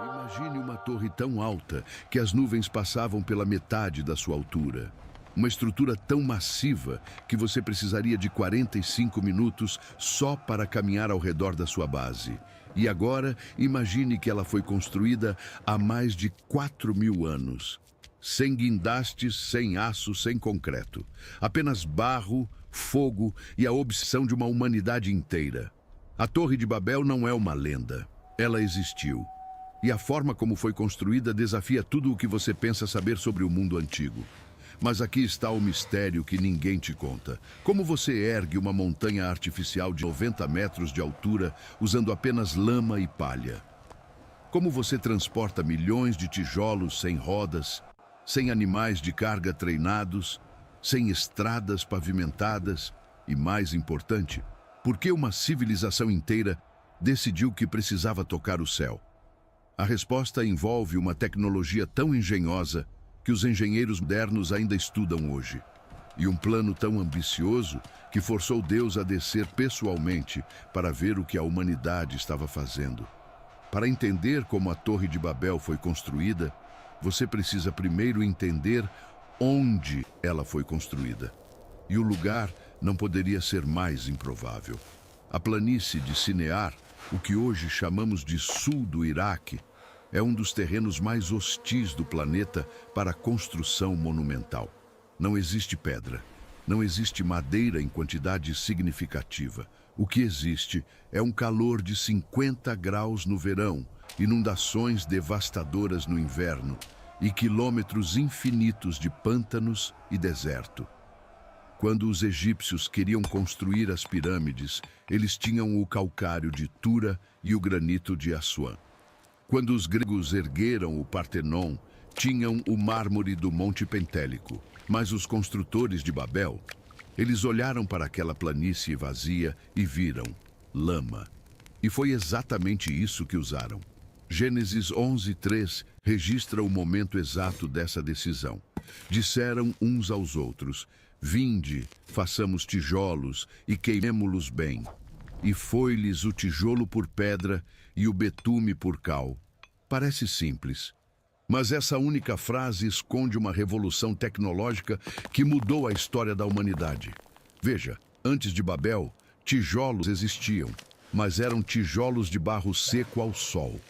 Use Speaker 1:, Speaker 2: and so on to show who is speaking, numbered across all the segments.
Speaker 1: Imagine uma torre tão alta que as nuvens passavam pela metade da sua altura. Uma estrutura tão massiva que você precisaria de 45 minutos só para caminhar ao redor da sua base. E agora, imagine que ela foi construída há mais de 4.000 anos. Sem guindastes, sem aço, sem concreto. Apenas barro, fogo e a obsessão de uma humanidade inteira. A Torre de Babel não é uma lenda. Ela existiu. E a forma como foi construída desafia tudo o que você pensa saber sobre o mundo antigo. Mas aqui está o mistério que ninguém te conta. Como você ergue uma montanha artificial de 90 metros de altura usando apenas lama e palha? Como você transporta milhões de tijolos sem rodas, sem animais de carga treinados, sem estradas pavimentadas e, mais importante, por que uma civilização inteira decidiu que precisava tocar o céu? A resposta envolve uma tecnologia tão engenhosa que os engenheiros modernos ainda estudam hoje. E um plano tão ambicioso que forçou Deus a descer pessoalmente para ver o que a humanidade estava fazendo. Para entender como a Torre de Babel foi construída, você precisa primeiro entender onde ela foi construída. E o lugar não poderia ser mais improvável. A planície de Sinear, o que hoje chamamos de sul do Iraque, é um dos terrenos mais hostis do planeta para a construção monumental. Não existe pedra, não existe madeira em quantidade significativa. O que existe é um calor de 50 graus no verão, inundações devastadoras no inverno e quilômetros infinitos de pântanos e deserto. Quando os egípcios queriam construir as pirâmides, eles tinham o calcário de Tura e o granito de Assuã. Quando os gregos ergueram o Partenon, tinham o mármore do Monte Pentélico. Mas os construtores de Babel, eles olharam para aquela planície vazia e viram lama. E foi exatamente isso que usaram. Gênesis 11:3 registra o momento exato dessa decisão. Disseram uns aos outros: "Vinde, façamos tijolos e queimemo-los bem." E foi-lhes o tijolo por pedra e o betume por cal. Parece simples, mas essa única frase esconde uma revolução tecnológica que mudou a história da humanidade. Veja, antes de Babel, tijolos existiam, mas eram tijolos de barro seco ao sol.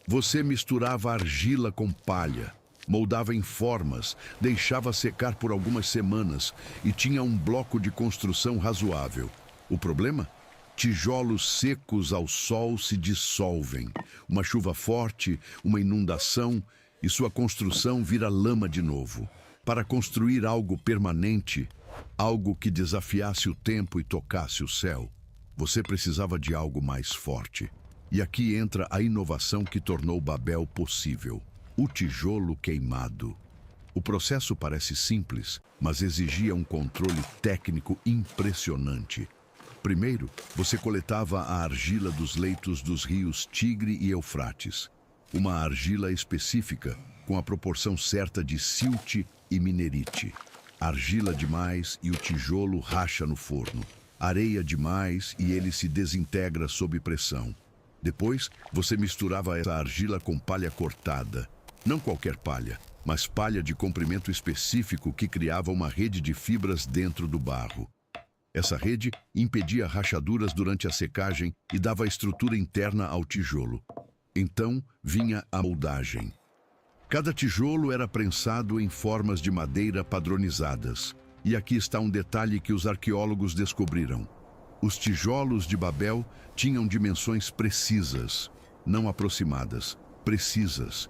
Speaker 1: Você misturava argila com palha, moldava em formas, deixava secar por algumas semanas e tinha um bloco de construção razoável. O problema? Tijolos secos ao sol se dissolvem. Uma chuva forte, uma inundação e sua construção vira lama de novo. Para construir algo permanente, algo que desafiasse o tempo e tocasse o céu, você precisava de algo mais forte. E aqui entra a inovação que tornou Babel possível: o tijolo queimado. O processo parece simples, mas exigia um controle técnico impressionante. Primeiro, você coletava a argila dos leitos dos rios Tigre e Eufrates. Uma argila específica, com a proporção certa de silt e minerite. Argila demais e o tijolo racha no forno. Areia demais e ele se desintegra sob pressão. Depois, você misturava essa argila com palha cortada. Não qualquer palha, mas palha de comprimento específico que criava uma rede de fibras dentro do barro. Essa rede impedia rachaduras durante a secagem e dava estrutura interna ao tijolo. Então vinha a moldagem. Cada tijolo era prensado em formas de madeira padronizadas. E aqui está um detalhe que os arqueólogos descobriram. Os tijolos de Babel tinham dimensões precisas, não aproximadas, precisas.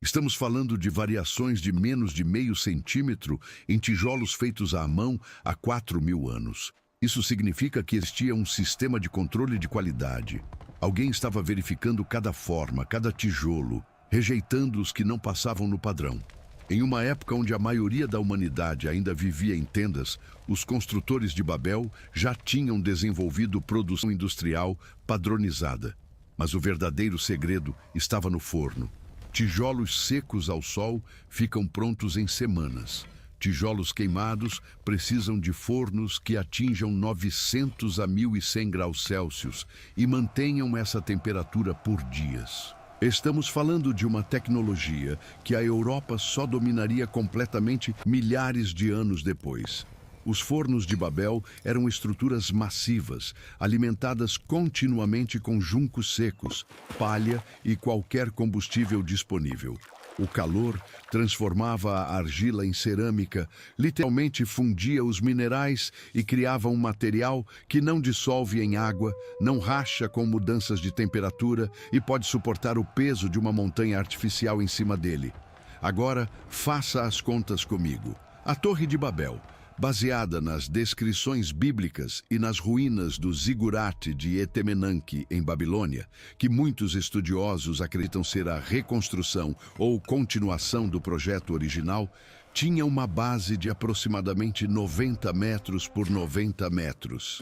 Speaker 1: Estamos falando de variações de menos de meio centímetro em tijolos feitos à mão há 4.000 anos. Isso significa que existia um sistema de controle de qualidade. Alguém estava verificando cada forma, cada tijolo, rejeitando os que não passavam no padrão. Em uma época onde a maioria da humanidade ainda vivia em tendas, os construtores de Babel já tinham desenvolvido produção industrial padronizada. Mas o verdadeiro segredo estava no forno. Tijolos secos ao sol ficam prontos em semanas. Tijolos queimados precisam de fornos que atinjam 900 a 1.100 graus Celsius e mantenham essa temperatura por dias. Estamos falando de uma tecnologia que a Europa só dominaria completamente milhares de anos depois. Os fornos de Babel eram estruturas massivas, alimentadas continuamente com juncos secos, palha e qualquer combustível disponível. O calor transformava a argila em cerâmica, literalmente fundia os minerais e criava um material que não dissolve em água, não racha com mudanças de temperatura e pode suportar o peso de uma montanha artificial em cima dele. Agora, faça as contas comigo. A Torre de Babel, baseada nas descrições bíblicas e nas ruínas do zigurate de Etemenanque, em Babilônia, que muitos estudiosos acreditam ser a reconstrução ou continuação do projeto original, tinha uma base de aproximadamente 90 metros por 90 metros.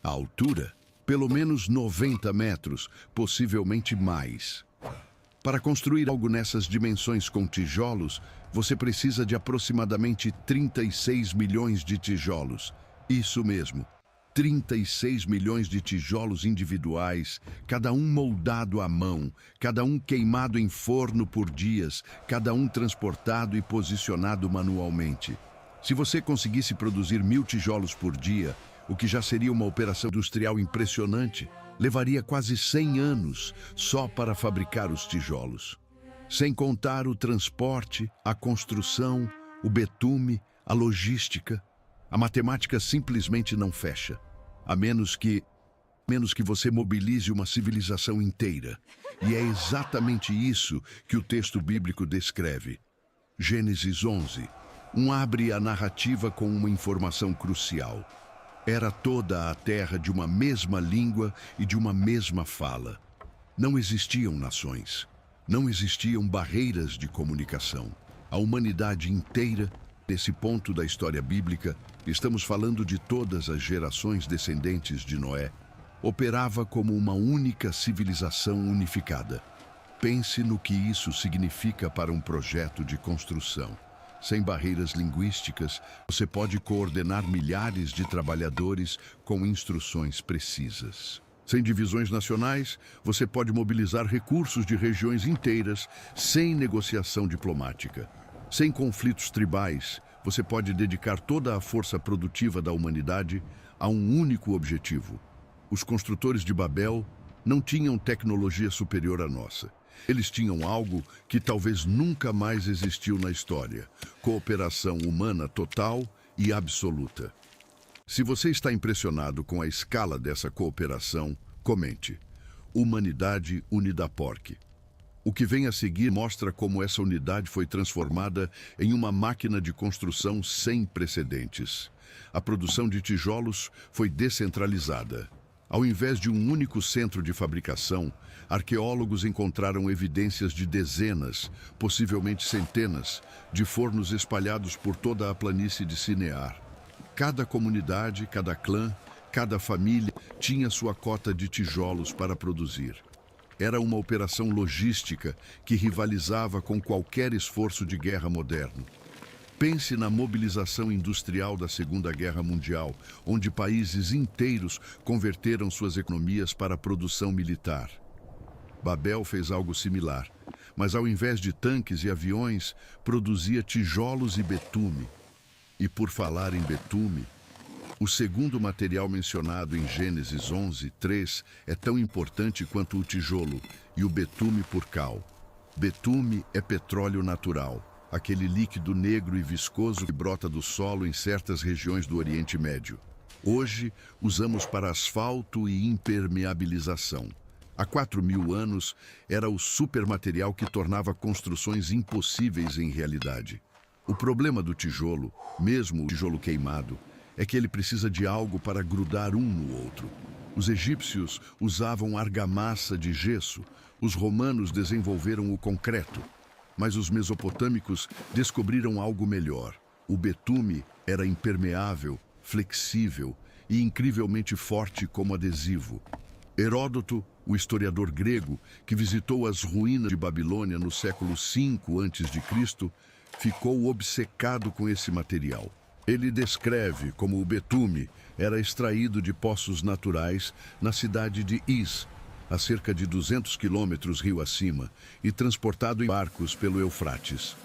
Speaker 1: A altura, pelo menos 90 metros, possivelmente mais. Para construir algo nessas dimensões com tijolos, você precisa de aproximadamente 36 milhões de tijolos. Isso mesmo, 36 milhões de tijolos individuais, cada um moldado à mão, cada um queimado em forno por dias, cada um transportado e posicionado manualmente. Se você conseguisse produzir 1.000 tijolos por dia, o que já seria uma operação industrial impressionante, levaria quase 100 anos só para fabricar os tijolos. Sem contar o transporte, a construção, o betume, a logística. A matemática simplesmente não fecha, a menos que você mobilize uma civilização inteira. E é exatamente isso que o texto bíblico descreve. Gênesis 11, abre a narrativa com uma informação crucial. Era toda a terra de uma mesma língua e de uma mesma fala. Não existiam nações. Não existiam barreiras de comunicação. A humanidade inteira, nesse ponto da história bíblica, estamos falando de todas as gerações descendentes de Noé, operava como uma única civilização unificada. Pense no que isso significa para um projeto de construção. Sem barreiras linguísticas, você pode coordenar milhares de trabalhadores com instruções precisas. Sem divisões nacionais, você pode mobilizar recursos de regiões inteiras sem negociação diplomática. Sem conflitos tribais, você pode dedicar toda a força produtiva da humanidade a um único objetivo. Os construtores de Babel não tinham tecnologia superior à nossa. Eles tinham algo que talvez nunca mais existiu na história: cooperação humana total e absoluta. Se você está impressionado com a escala dessa cooperação, comente. Humanidade Unida Porc. O que vem a seguir mostra como essa unidade foi transformada em uma máquina de construção sem precedentes. A produção de tijolos foi descentralizada. Ao invés de um único centro de fabricação, arqueólogos encontraram evidências de dezenas, possivelmente centenas, de fornos espalhados por toda a planície de Sinear. Cada comunidade, cada clã, cada família tinha sua cota de tijolos para produzir. Era uma operação logística que rivalizava com qualquer esforço de guerra moderno. Pense na mobilização industrial da Segunda Guerra Mundial, onde países inteiros converteram suas economias para a produção militar. Babel fez algo similar, mas ao invés de tanques e aviões, produzia tijolos e betume. E por falar em betume, o segundo material mencionado em Gênesis 11, 3 é tão importante quanto o tijolo e o betume por cal. Betume é petróleo natural, aquele líquido negro e viscoso que brota do solo em certas regiões do Oriente Médio. Hoje, usamos para asfalto e impermeabilização. Há 4.000 anos, era o supermaterial que tornava construções impossíveis em realidade. O problema do tijolo, mesmo o tijolo queimado, é que ele precisa de algo para grudar um no outro. Os egípcios usavam argamassa de gesso, os romanos desenvolveram o concreto, mas os mesopotâmicos descobriram algo melhor. O betume era impermeável, flexível e incrivelmente forte como adesivo. Heródoto, o historiador grego, que visitou as ruínas de Babilônia no século V a.C., ficou obcecado com esse material. Ele descreve como o betume era extraído de poços naturais na cidade de Is, a cerca de 200 quilômetros rio acima e transportado em barcos pelo Eufrates.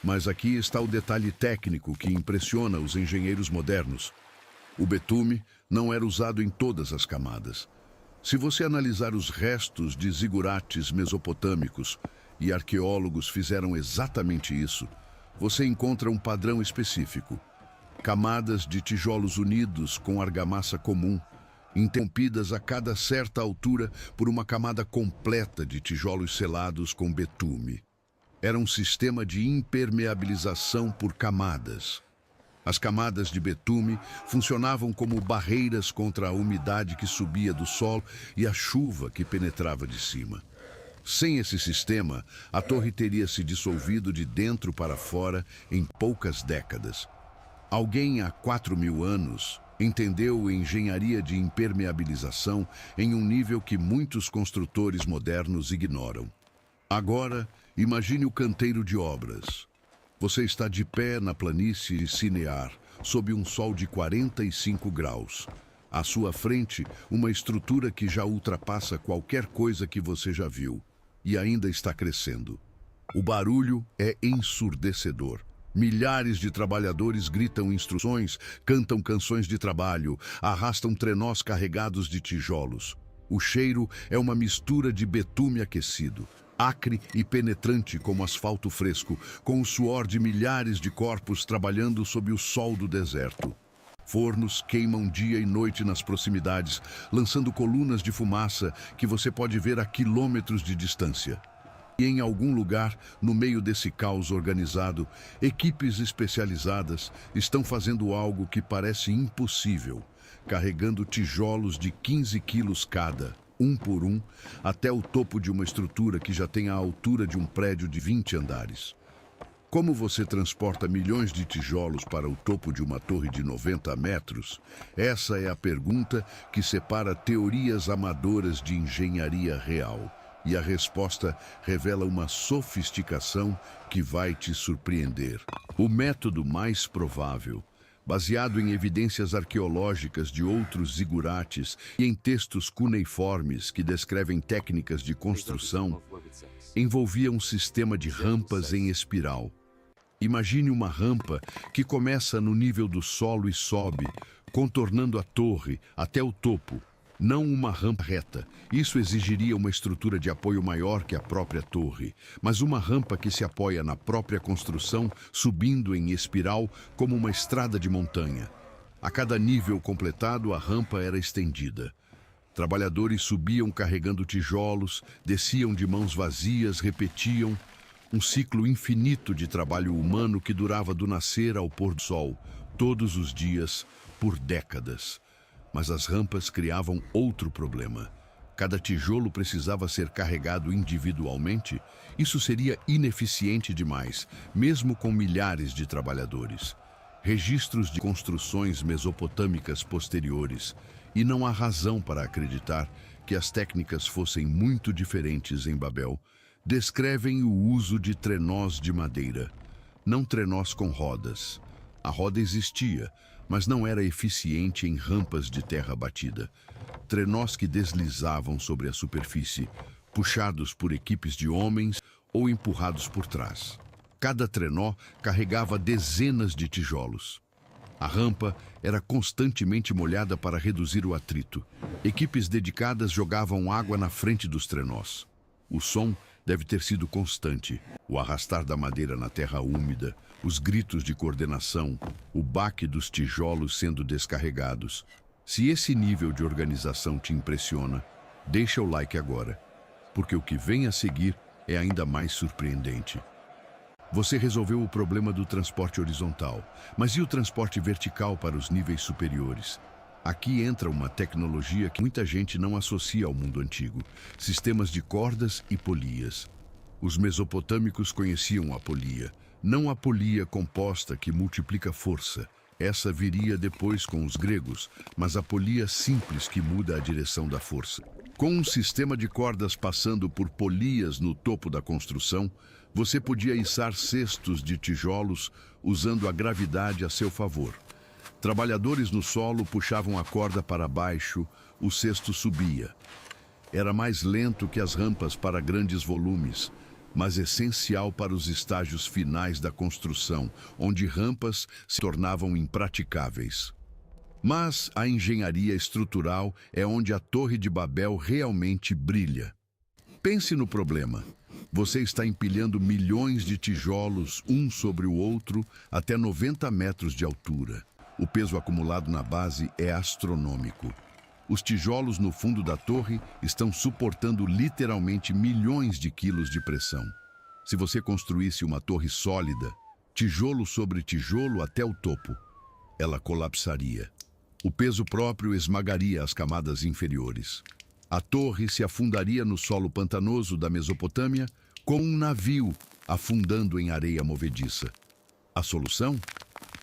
Speaker 1: Mas aqui está o detalhe técnico que impressiona os engenheiros modernos. O betume não era usado em todas as camadas. Se você analisar os restos de zigurates mesopotâmicos, e arqueólogos fizeram exatamente isso, você encontra um padrão específico. Camadas de tijolos unidos com argamassa comum, interrompidas a cada certa altura por uma camada completa de tijolos selados com betume. Era um sistema de impermeabilização por camadas. As camadas de betume funcionavam como barreiras contra a umidade que subia do solo e a chuva que penetrava de cima. Sem esse sistema, a torre teria se dissolvido de dentro para fora em poucas décadas. Alguém há 4.000 anos entendeu engenharia de impermeabilização em um nível que muitos construtores modernos ignoram. Agora, imagine o canteiro de obras. Você está de pé na planície de Sinear, sob um sol de 45 graus. À sua frente, uma estrutura que já ultrapassa qualquer coisa que você já viu. E ainda está crescendo. O barulho é ensurdecedor. Milhares de trabalhadores gritam instruções, cantam canções de trabalho, arrastam trenós carregados de tijolos. O cheiro é uma mistura de betume aquecido, acre e penetrante como asfalto fresco, com o suor de milhares de corpos trabalhando sob o sol do deserto. Fornos queimam dia e noite nas proximidades, lançando colunas de fumaça que você pode ver a quilômetros de distância. E em algum lugar, no meio desse caos organizado, equipes especializadas estão fazendo algo que parece impossível, carregando tijolos de 15 quilos cada, um por um, até o topo de uma estrutura que já tem a altura de um prédio de 20 andares. Como você transporta milhões de tijolos para o topo de uma torre de 90 metros? Essa é a pergunta que separa teorias amadoras de engenharia real. E a resposta revela uma sofisticação que vai te surpreender. O método mais provável, baseado em evidências arqueológicas de outros zigurates e em textos cuneiformes que descrevem técnicas de construção, envolvia um sistema de rampas em espiral. Imagine uma rampa que começa no nível do solo e sobe, contornando a torre até o topo. Não uma rampa reta. Isso exigiria uma estrutura de apoio maior que a própria torre, mas uma rampa que se apoia na própria construção, subindo em espiral como uma estrada de montanha. A cada nível completado, a rampa era estendida. Trabalhadores subiam carregando tijolos, desciam de mãos vazias, repetiam. Um ciclo infinito de trabalho humano que durava do nascer ao pôr do sol, todos os dias, por décadas. Mas as rampas criavam outro problema. Cada tijolo precisava ser carregado individualmente. Isso seria ineficiente demais, mesmo com milhares de trabalhadores. Registros de construções mesopotâmicas posteriores, e não há razão para acreditar que as técnicas fossem muito diferentes em Babel, descrevem o uso de trenós de madeira, não trenós com rodas. A roda existia, mas não era eficiente em rampas de terra batida. Trenós que deslizavam sobre a superfície, puxados por equipes de homens ou empurrados por trás. Cada trenó carregava dezenas de tijolos. A rampa era constantemente molhada para reduzir o atrito. Equipes dedicadas jogavam água na frente dos trenós. O som deve ter sido constante. O arrastar da madeira na terra úmida, os gritos de coordenação, o baque dos tijolos sendo descarregados. Se esse nível de organização te impressiona, deixa o like agora, porque o que vem a seguir é ainda mais surpreendente. Você resolveu o problema do transporte horizontal, mas e o transporte vertical para os níveis superiores? Aqui entra uma tecnologia que muita gente não associa ao mundo antigo: sistemas de cordas e polias. Os mesopotâmicos conheciam a polia, não a polia composta que multiplica força. Essa viria depois com os gregos, mas a polia simples que muda a direção da força. Com um sistema de cordas passando por polias no topo da construção, você podia içar cestos de tijolos usando a gravidade a seu favor. Trabalhadores no solo puxavam a corda para baixo, o cesto subia. Era mais lento que as rampas para grandes volumes, mas essencial para os estágios finais da construção, onde rampas se tornavam impraticáveis. Mas a engenharia estrutural é onde a Torre de Babel realmente brilha. Pense no problema. Você está empilhando milhões de tijolos, um sobre o outro, até 90 metros de altura. O peso acumulado na base é astronômico. Os tijolos no fundo da torre estão suportando literalmente milhões de quilos de pressão. Se você construísse uma torre sólida, tijolo sobre tijolo até o topo, ela colapsaria. O peso próprio esmagaria as camadas inferiores. A torre se afundaria no solo pantanoso da Mesopotâmia como um navio afundando em areia movediça. A solução?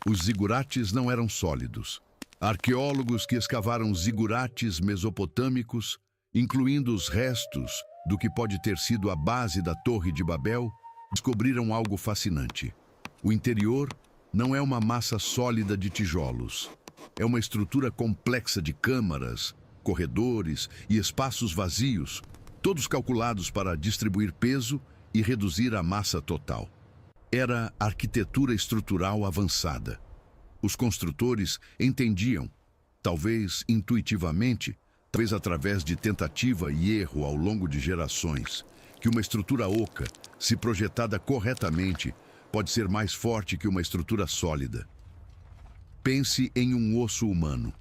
Speaker 1: Os zigurates não eram sólidos. Arqueólogos que escavaram zigurates mesopotâmicos, incluindo os restos do que pode ter sido a base da Torre de Babel, descobriram algo fascinante. O interior não é uma massa sólida de tijolos. É uma estrutura complexa de câmaras, corredores e espaços vazios, todos calculados para distribuir peso e reduzir a massa total. Era arquitetura estrutural avançada. Os construtores entendiam, talvez intuitivamente, talvez através de tentativa e erro ao longo de gerações, que uma estrutura oca, se projetada corretamente, pode ser mais forte que uma estrutura sólida. Pense em um osso humano.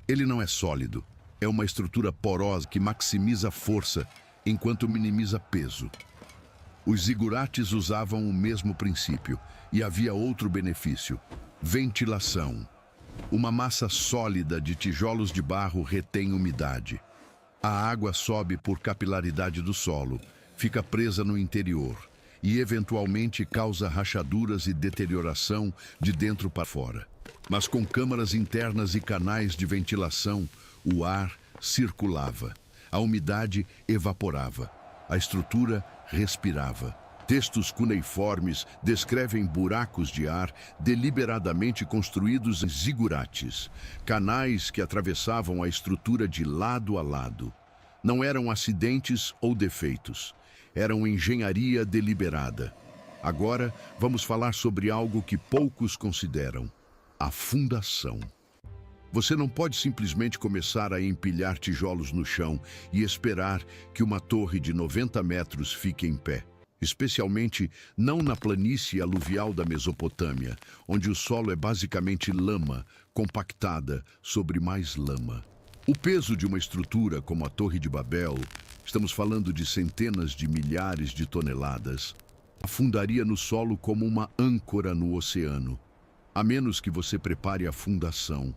Speaker 1: Ele não é sólido, é uma estrutura porosa que maximiza força enquanto minimiza peso. Os zigurates usavam o mesmo princípio e havia outro benefício: ventilação. Uma massa sólida de tijolos de barro retém umidade. A água sobe por capilaridade do solo, fica presa no interior e eventualmente causa rachaduras e deterioração de dentro para fora. Mas com câmaras internas e canais de ventilação, o ar circulava, a umidade evaporava, a estrutura respirava. Textos cuneiformes descrevem buracos de ar deliberadamente construídos em zigurates, canais que atravessavam a estrutura de lado a lado. Não eram acidentes ou defeitos, eram engenharia deliberada. Agora vamos falar sobre algo que poucos consideram: a fundação. Você não pode simplesmente começar a empilhar tijolos no chão e esperar que uma torre de 90 metros fique em pé. Especialmente não na planície aluvial da Mesopotâmia, onde o solo é basicamente lama, compactada sobre mais lama. O peso de uma estrutura como a Torre de Babel, estamos falando de centenas de milhares de toneladas, afundaria no solo como uma âncora no oceano, a menos que você prepare a fundação.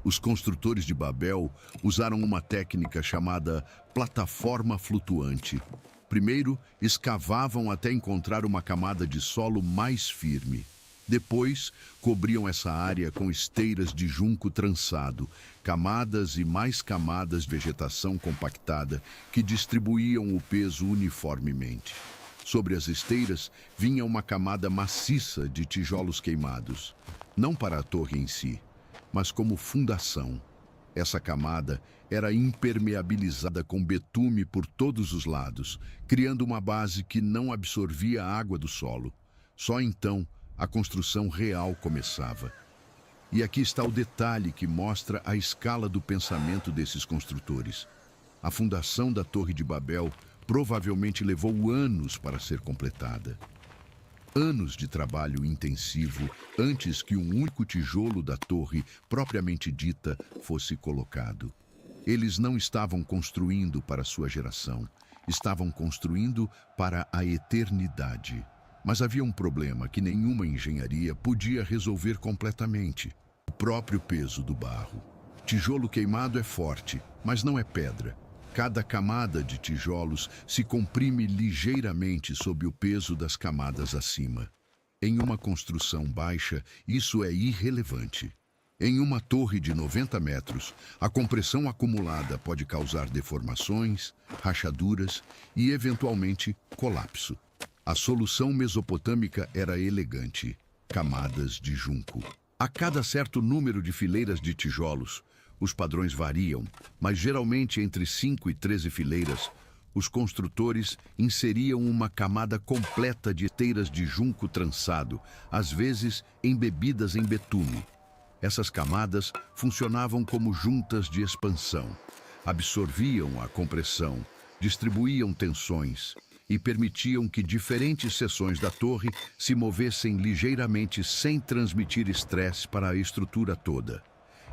Speaker 1: Os construtores de Babel usaram uma técnica chamada plataforma flutuante. Primeiro, escavavam até encontrar uma camada de solo mais firme. Depois, cobriam essa área com esteiras de junco trançado, camadas e mais camadas de vegetação compactada que distribuíam o peso uniformemente. Sobre as esteiras, vinha uma camada maciça de tijolos queimados, não para a torre em si, mas como fundação. Essa camada era impermeabilizada com betume por todos os lados, criando uma base que não absorvia a água do solo. Só então a construção real começava. E aqui está o detalhe que mostra a escala do pensamento desses construtores. A fundação da Torre de Babel provavelmente levou anos para ser completada. Anos de trabalho intensivo antes que um único tijolo da torre, propriamente dita, fosse colocado. Eles não estavam construindo para sua geração, estavam construindo para a eternidade. Mas havia um problema que nenhuma engenharia podia resolver completamente: o próprio peso do barro. Tijolo queimado é forte, mas não é pedra. Cada camada de tijolos se comprime ligeiramente sob o peso das camadas acima. Em uma construção baixa, isso é irrelevante. Em uma torre de 90 metros, a compressão acumulada pode causar deformações, rachaduras e, eventualmente, colapso. A solução mesopotâmica era elegante: camadas de junco. A cada certo número de fileiras de tijolos, Os padrões variam, mas geralmente entre 5 e 13 fileiras, os construtores inseriam uma camada completa de esteiras de junco trançado, às vezes embebidas em betume. Essas camadas funcionavam como juntas de expansão, absorviam a compressão, distribuíam tensões e permitiam que diferentes seções da torre se movessem ligeiramente sem transmitir estresse para a estrutura toda.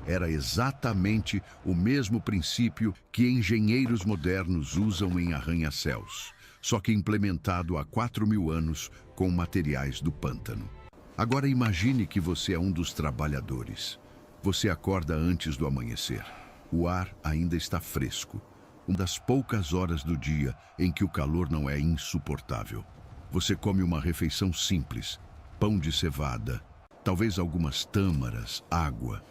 Speaker 1: Era exatamente o mesmo princípio que engenheiros modernos usam em arranha-céus, só que implementado há 4.000 anos com materiais do pântano. Agora imagine que você é um dos trabalhadores. Você acorda antes do amanhecer. O ar ainda está fresco. Uma das poucas horas do dia em que o calor não é insuportável. Você come uma refeição simples, pão de cevada, talvez algumas tâmaras, água.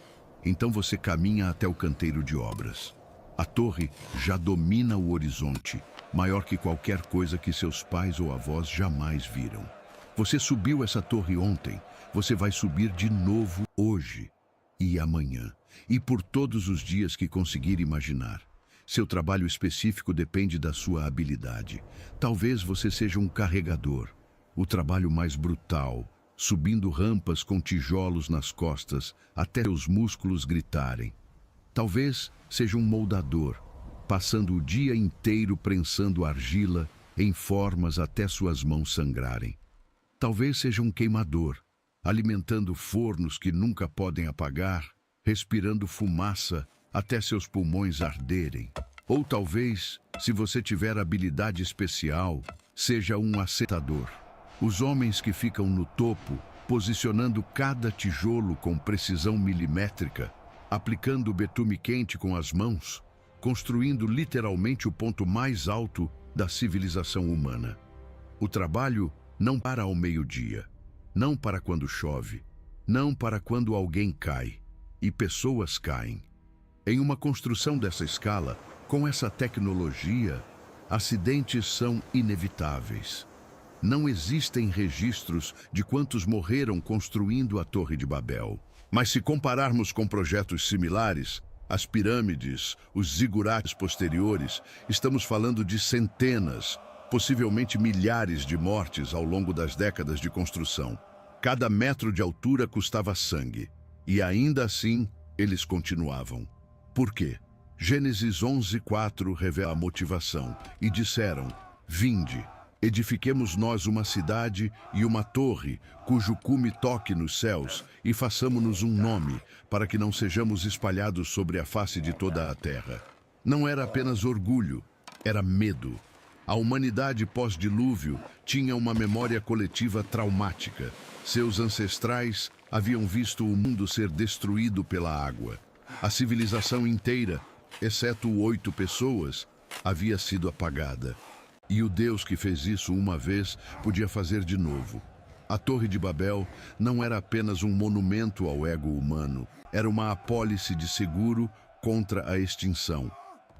Speaker 1: Então você caminha até o canteiro de obras. A torre já domina o horizonte, maior que qualquer coisa que seus pais ou avós jamais viram. Você subiu essa torre ontem, você vai subir de novo hoje e amanhã, e por todos os dias que conseguir imaginar. Seu trabalho específico depende da sua habilidade. Talvez você seja um carregador, o trabalho mais brutal, subindo rampas com tijolos nas costas até seus músculos gritarem. Talvez seja um moldador, passando o dia inteiro prensando argila em formas até suas mãos sangrarem. Talvez seja um queimador, alimentando fornos que nunca podem apagar, respirando fumaça até seus pulmões arderem. Ou talvez, se você tiver habilidade especial, seja um assentador. Os homens que ficam no topo, posicionando cada tijolo com precisão milimétrica, aplicando o betume quente com as mãos, construindo literalmente o ponto mais alto da civilização humana. O trabalho não para ao meio-dia, não para quando chove, não para quando alguém cai, e pessoas caem. Em uma construção dessa escala, com essa tecnologia, acidentes são inevitáveis. Não existem registros de quantos morreram construindo a Torre de Babel. Mas se compararmos com projetos similares, as pirâmides, os zigurates posteriores, estamos falando de centenas, possivelmente milhares de mortes ao longo das décadas de construção. Cada metro de altura custava sangue, e ainda assim eles continuavam. Por quê? Gênesis 11:4 revela a motivação, e disseram: Vinde, edifiquemos nós uma cidade e uma torre, cujo cume toque nos céus, e façamo-nos um nome, para que não sejamos espalhados sobre a face de toda a terra. Não era apenas orgulho, era medo. A humanidade pós-dilúvio tinha uma memória coletiva traumática. Seus ancestrais haviam visto o mundo ser destruído pela água. A civilização inteira, exceto 8 pessoas, havia sido apagada. E o Deus que fez isso uma vez podia fazer de novo. A Torre de Babel não era apenas um monumento ao ego humano, era uma apólice de seguro contra a extinção.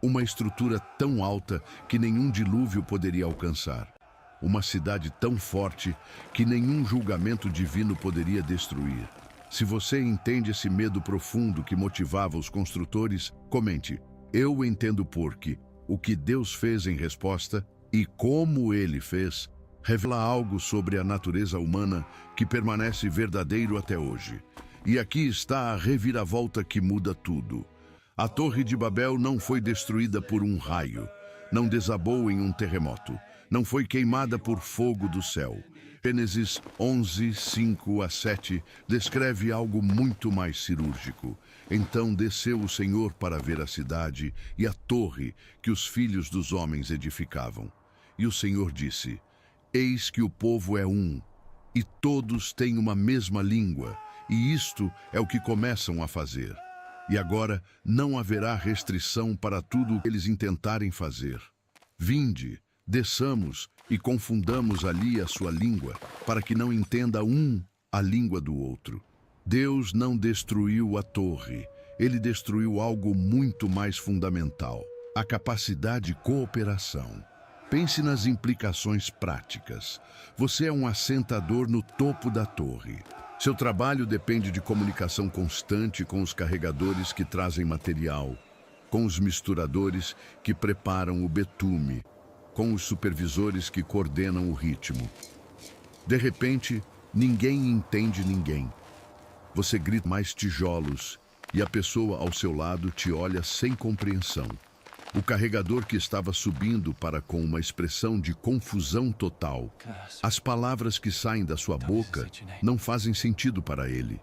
Speaker 1: Uma estrutura tão alta que nenhum dilúvio poderia alcançar. Uma cidade tão forte que nenhum julgamento divino poderia destruir. Se você entende esse medo profundo que motivava os construtores, comente: eu entendo porque o que Deus fez em resposta e como ele fez revela algo sobre a natureza humana que permanece verdadeiro até hoje. E aqui está a reviravolta que muda tudo. A Torre de Babel não foi destruída por um raio, não desabou em um terremoto, não foi queimada por fogo do céu. Gênesis 11:5-7 descreve algo muito mais cirúrgico. Então desceu o Senhor para ver a cidade e a torre que os filhos dos homens edificavam. E o Senhor disse: Eis que o povo é um, e todos têm uma mesma língua, e isto é o que começam a fazer. E agora não haverá restrição para tudo o que eles intentarem fazer. Vinde, desçamos e confundamos ali a sua língua, para que não entenda um a língua do outro. Deus não destruiu a torre, ele destruiu algo muito mais fundamental: a capacidade de cooperação. Pense nas implicações práticas. Você é um assentador no topo da torre. Seu trabalho depende de comunicação constante com os carregadores que trazem material, com os misturadores que preparam o betume, com os supervisores que coordenam o ritmo. De repente, ninguém entende ninguém. Você grita mais tijolos e a pessoa ao seu lado te olha sem compreensão. O carregador que estava subindo para com uma expressão de confusão total. As palavras que saem da sua boca não fazem sentido para ele.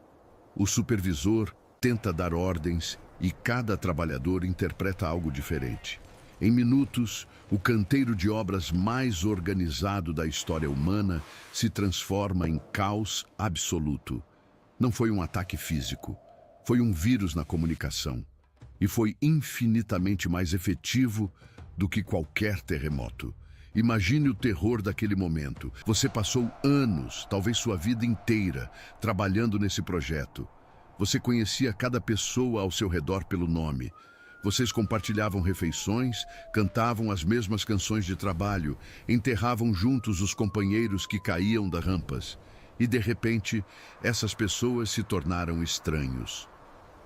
Speaker 1: O supervisor tenta dar ordens e cada trabalhador interpreta algo diferente. Em minutos, o canteiro de obras mais organizado da história humana se transforma em caos absoluto. Não foi um ataque físico, foi um vírus na comunicação. E foi infinitamente mais efetivo do que qualquer terremoto. Imagine o terror daquele momento. Você passou anos, talvez sua vida inteira, trabalhando nesse projeto. Você conhecia cada pessoa ao seu redor pelo nome. Vocês compartilhavam refeições, cantavam as mesmas canções de trabalho, enterravam juntos os companheiros que caíam das rampas. E, de repente, essas pessoas se tornaram estranhos.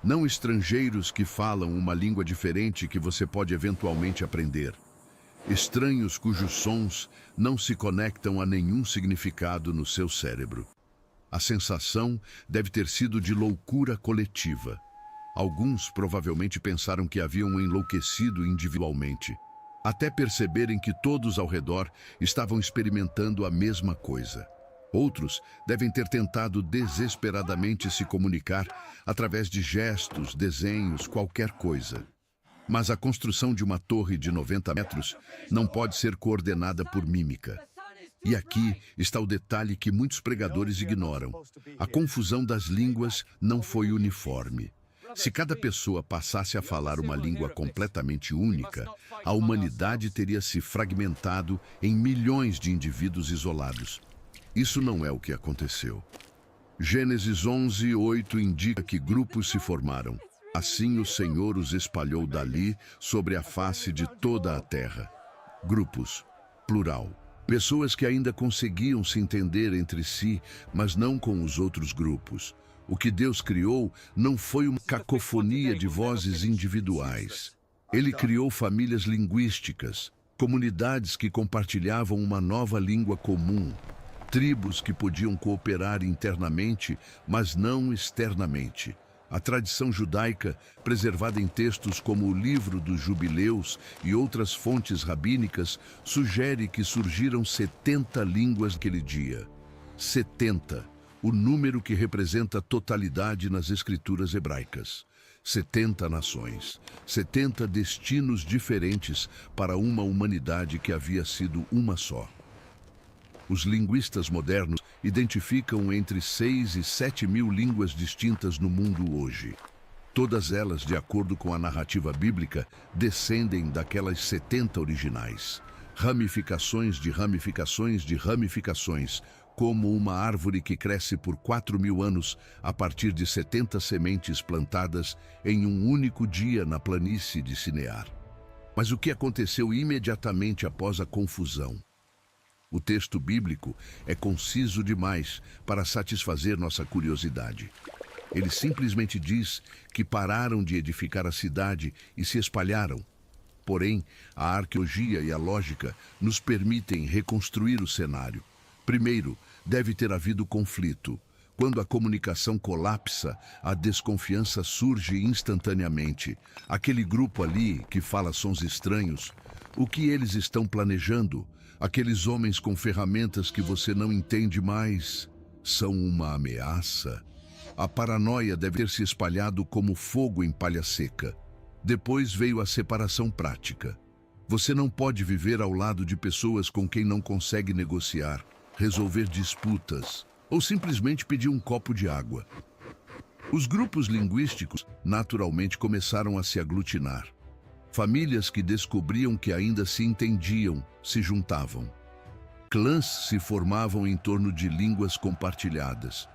Speaker 1: Não estrangeiros que falam uma língua diferente que você pode eventualmente aprender. Estranhos cujos sons não se conectam a nenhum significado no seu cérebro. A sensação deve ter sido de loucura coletiva. Alguns provavelmente pensaram que haviam enlouquecido individualmente, até perceberem que todos ao redor estavam experimentando a mesma coisa. Outros devem ter tentado desesperadamente se comunicar através de gestos, desenhos, qualquer coisa. Mas a construção de uma torre de 90 metros não pode ser coordenada por mímica. E aqui está o detalhe que muitos pregadores ignoram. A confusão das línguas não foi uniforme. Se cada pessoa passasse a falar uma língua completamente única, a humanidade teria se fragmentado em milhões de indivíduos isolados. Isso não é o que aconteceu. Gênesis 11:8 indica que grupos se formaram. Assim o Senhor os espalhou dali sobre a face de toda a terra. Grupos, plural. Pessoas que ainda conseguiam se entender entre si, mas não com os outros grupos. O que Deus criou não foi uma cacofonia de vozes individuais. Ele criou famílias linguísticas, comunidades que compartilhavam uma nova língua comum. Tribos que podiam cooperar internamente, mas não externamente. A tradição judaica, preservada em textos como o Livro dos Jubileus e outras fontes rabínicas, sugere que surgiram 70 línguas naquele dia. 70, o número que representa a totalidade nas escrituras hebraicas. 70 nações, 70 destinos diferentes para uma humanidade que havia sido uma só. Os linguistas modernos identificam entre 6 e 7 mil línguas distintas no mundo hoje. Todas elas, de acordo com a narrativa bíblica, descendem daquelas 70 originais. Ramificações de ramificações de ramificações, como uma árvore que cresce por 4.000 anos a partir de 70 sementes plantadas em um único dia na planície de Sinear. Mas o que aconteceu imediatamente após a confusão? O texto bíblico é conciso demais para satisfazer nossa curiosidade. Ele simplesmente diz que pararam de edificar a cidade e se espalharam. Porém, a arqueologia e a lógica nos permitem reconstruir o cenário. Primeiro, deve ter havido conflito. Quando a comunicação colapsa, a desconfiança surge instantaneamente. Aquele grupo ali que fala sons estranhos, o que eles estão planejando? Aqueles homens com ferramentas que você não entende mais são uma ameaça. A paranoia deve ter se espalhado como fogo em palha seca. Depois veio a separação prática. Você não pode viver ao lado de pessoas com quem não consegue negociar, resolver disputas ou simplesmente pedir um copo de água. Os grupos linguísticos naturalmente começaram a se aglutinar. Famílias que descobriam que ainda se entendiam se juntavam. Clãs se formavam em torno de línguas compartilhadas.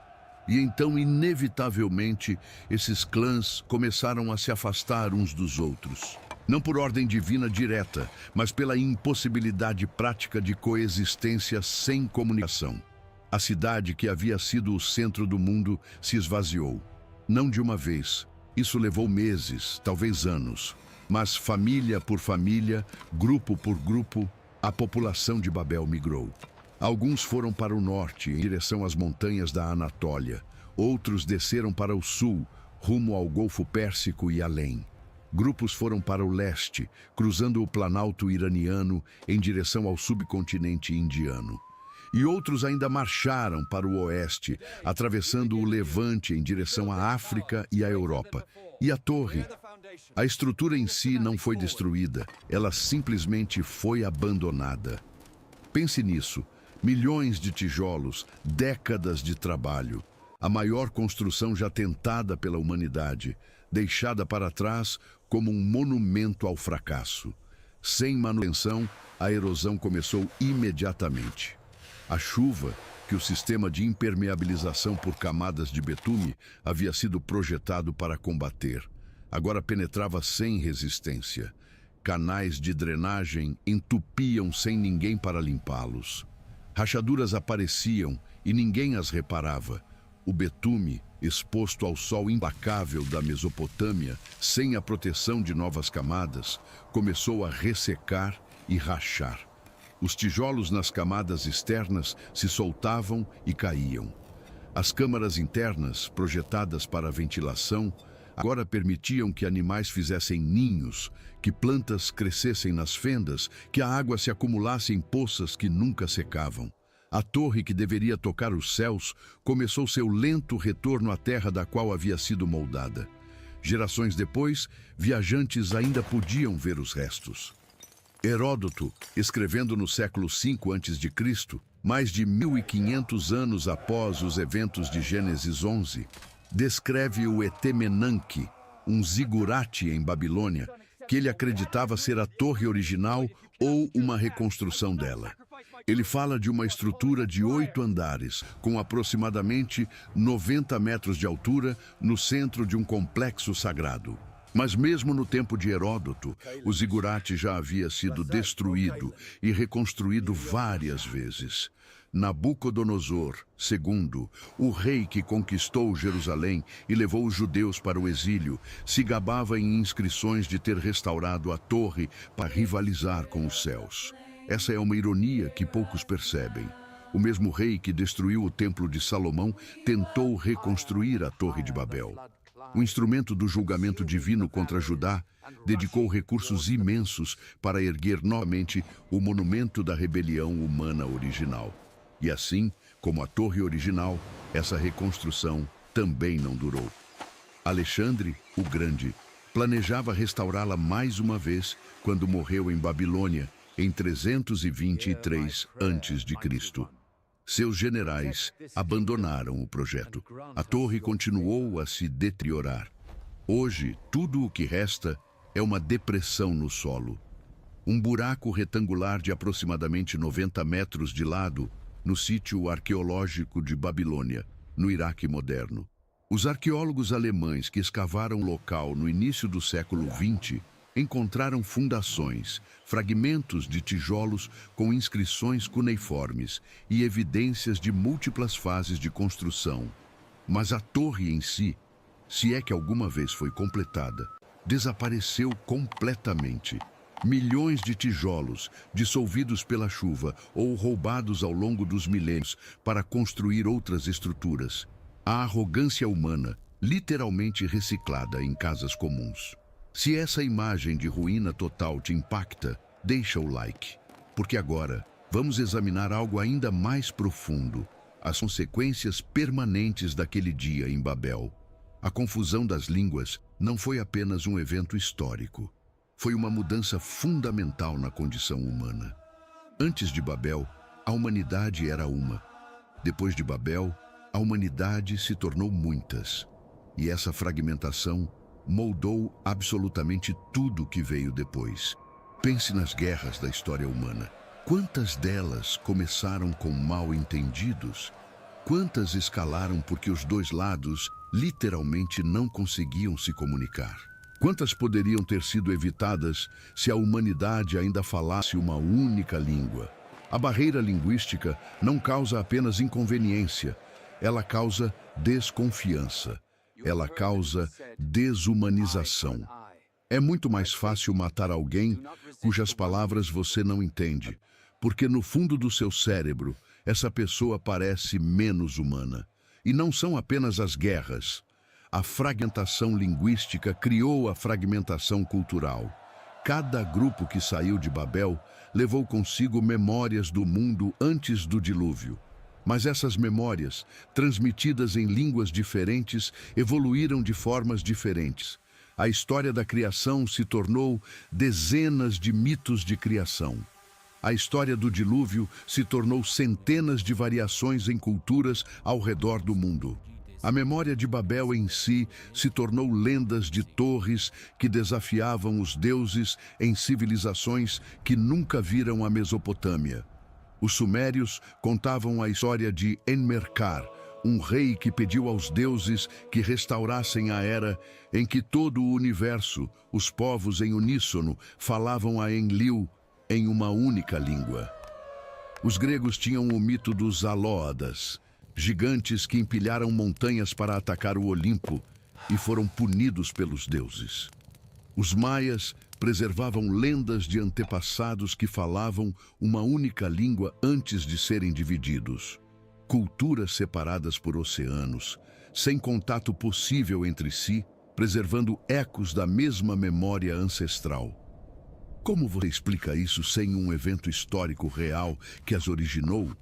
Speaker 1: E então, inevitavelmente, esses clãs começaram a se afastar uns dos outros. Não por ordem divina direta, mas pela impossibilidade prática de coexistência sem comunicação. A cidade que havia sido o centro do mundo se esvaziou. Não de uma vez. Isso levou meses, talvez anos. Mas família por família, grupo por grupo, a população de Babel migrou. Alguns foram para o norte, em direção às montanhas da Anatólia. Outros desceram para o sul, rumo ao Golfo Pérsico e além. Grupos foram para o leste, cruzando o Planalto iraniano em direção ao subcontinente indiano. E outros ainda marcharam para o oeste, atravessando o Levante em direção à África e à Europa. E a torre? A estrutura em si não foi destruída, ela simplesmente foi abandonada. Pense nisso, milhões de tijolos, décadas de trabalho. A maior construção já tentada pela humanidade, deixada para trás como um monumento ao fracasso. Sem manutenção, a erosão começou imediatamente. A chuva, que o sistema de impermeabilização por camadas de betume havia sido projetado para combater, agora penetrava sem resistência. Canais de drenagem entupiam sem ninguém para limpá-los. Rachaduras apareciam e ninguém as reparava. O betume, exposto ao sol implacável da Mesopotâmia, sem a proteção de novas camadas, começou a ressecar e rachar. Os tijolos nas camadas externas se soltavam e caíam. As câmaras internas, projetadas para a ventilação, agora permitiam que animais fizessem ninhos, que plantas crescessem nas fendas, que a água se acumulasse em poças que nunca secavam. A torre que deveria tocar os céus começou seu lento retorno à terra da qual havia sido moldada. Gerações depois, viajantes ainda podiam ver os restos. Heródoto, escrevendo no século V a.C., mais de 1500 anos após os eventos de Gênesis 11, descreve o Etemenanque, um zigurate em Babilônia, que ele acreditava ser a torre original ou uma reconstrução dela. Ele fala de uma estrutura de 8 andares, com aproximadamente 90 metros de altura, no centro de um complexo sagrado. Mas mesmo no tempo de Heródoto, o zigurate já havia sido destruído e reconstruído várias vezes. Nabucodonosor II, o rei que conquistou Jerusalém e levou os judeus para o exílio, se gabava em inscrições de ter restaurado a torre para rivalizar com os céus. Essa é uma ironia que poucos percebem. O mesmo rei que destruiu o Templo de Salomão tentou reconstruir a Torre de Babel. O instrumento do julgamento divino contra Judá dedicou recursos imensos para erguer novamente o monumento da rebelião humana original. E assim, como a torre original, essa reconstrução também não durou. Alexandre, o Grande, planejava restaurá-la mais uma vez quando morreu em Babilônia, em 323 a.C. Seus generais abandonaram o projeto. A torre continuou a se deteriorar. Hoje, tudo o que resta é uma depressão no solo. Um buraco retangular de aproximadamente 90 metros de lado no sítio arqueológico de Babilônia, no Iraque moderno. Os arqueólogos alemães que escavaram o local no início do século XX encontraram fundações, fragmentos de tijolos com inscrições cuneiformes e evidências de múltiplas fases de construção. Mas a torre em si, se é que alguma vez foi completada, desapareceu completamente. Milhões de tijolos, dissolvidos pela chuva ou roubados ao longo dos milênios para construir outras estruturas. A arrogância humana, literalmente reciclada em casas comuns. Se essa imagem de ruína total te impacta, deixa o like, porque agora vamos examinar algo ainda mais profundo, as consequências permanentes daquele dia em Babel. A confusão das línguas não foi apenas um evento histórico, foi uma mudança fundamental na condição humana. Antes de Babel, a humanidade era uma. Depois de Babel, a humanidade se tornou muitas, e essa fragmentação moldou absolutamente tudo que veio depois. Pense nas guerras da história humana. Quantas delas começaram com mal-entendidos? Quantas escalaram porque os dois lados literalmente não conseguiam se comunicar? Quantas poderiam ter sido evitadas se a humanidade ainda falasse uma única língua? A barreira linguística não causa apenas inconveniência, ela causa desconfiança, ela causa desumanização. É muito mais fácil matar alguém cujas palavras você não entende, porque no fundo do seu cérebro, essa pessoa parece menos humana. E não são apenas as guerras. A fragmentação linguística criou a fragmentação cultural. Cada grupo que saiu de Babel levou consigo memórias do mundo antes do dilúvio. Mas essas memórias, transmitidas em línguas diferentes, evoluíram de formas diferentes. A história da criação se tornou dezenas de mitos de criação. A história do dilúvio se tornou centenas de variações em culturas ao redor do mundo. A memória de Babel em si se tornou lendas de torres que desafiavam os deuses em civilizações que nunca viram a Mesopotâmia. Os sumérios contavam a história de Enmerkar, um rei que pediu aos deuses que restaurassem a era em que todo o universo, os povos em uníssono, falavam a Enlil em uma única língua. Os gregos tinham o mito dos Alóadas, gigantes que empilharam montanhas para atacar o Olimpo e foram punidos pelos deuses. Os maias preservavam lendas de antepassados que falavam uma única língua antes de serem divididos. Culturas separadas por oceanos, sem contato possível entre si, preservando ecos da mesma memória ancestral. Como você explica isso sem um evento histórico real que as originou?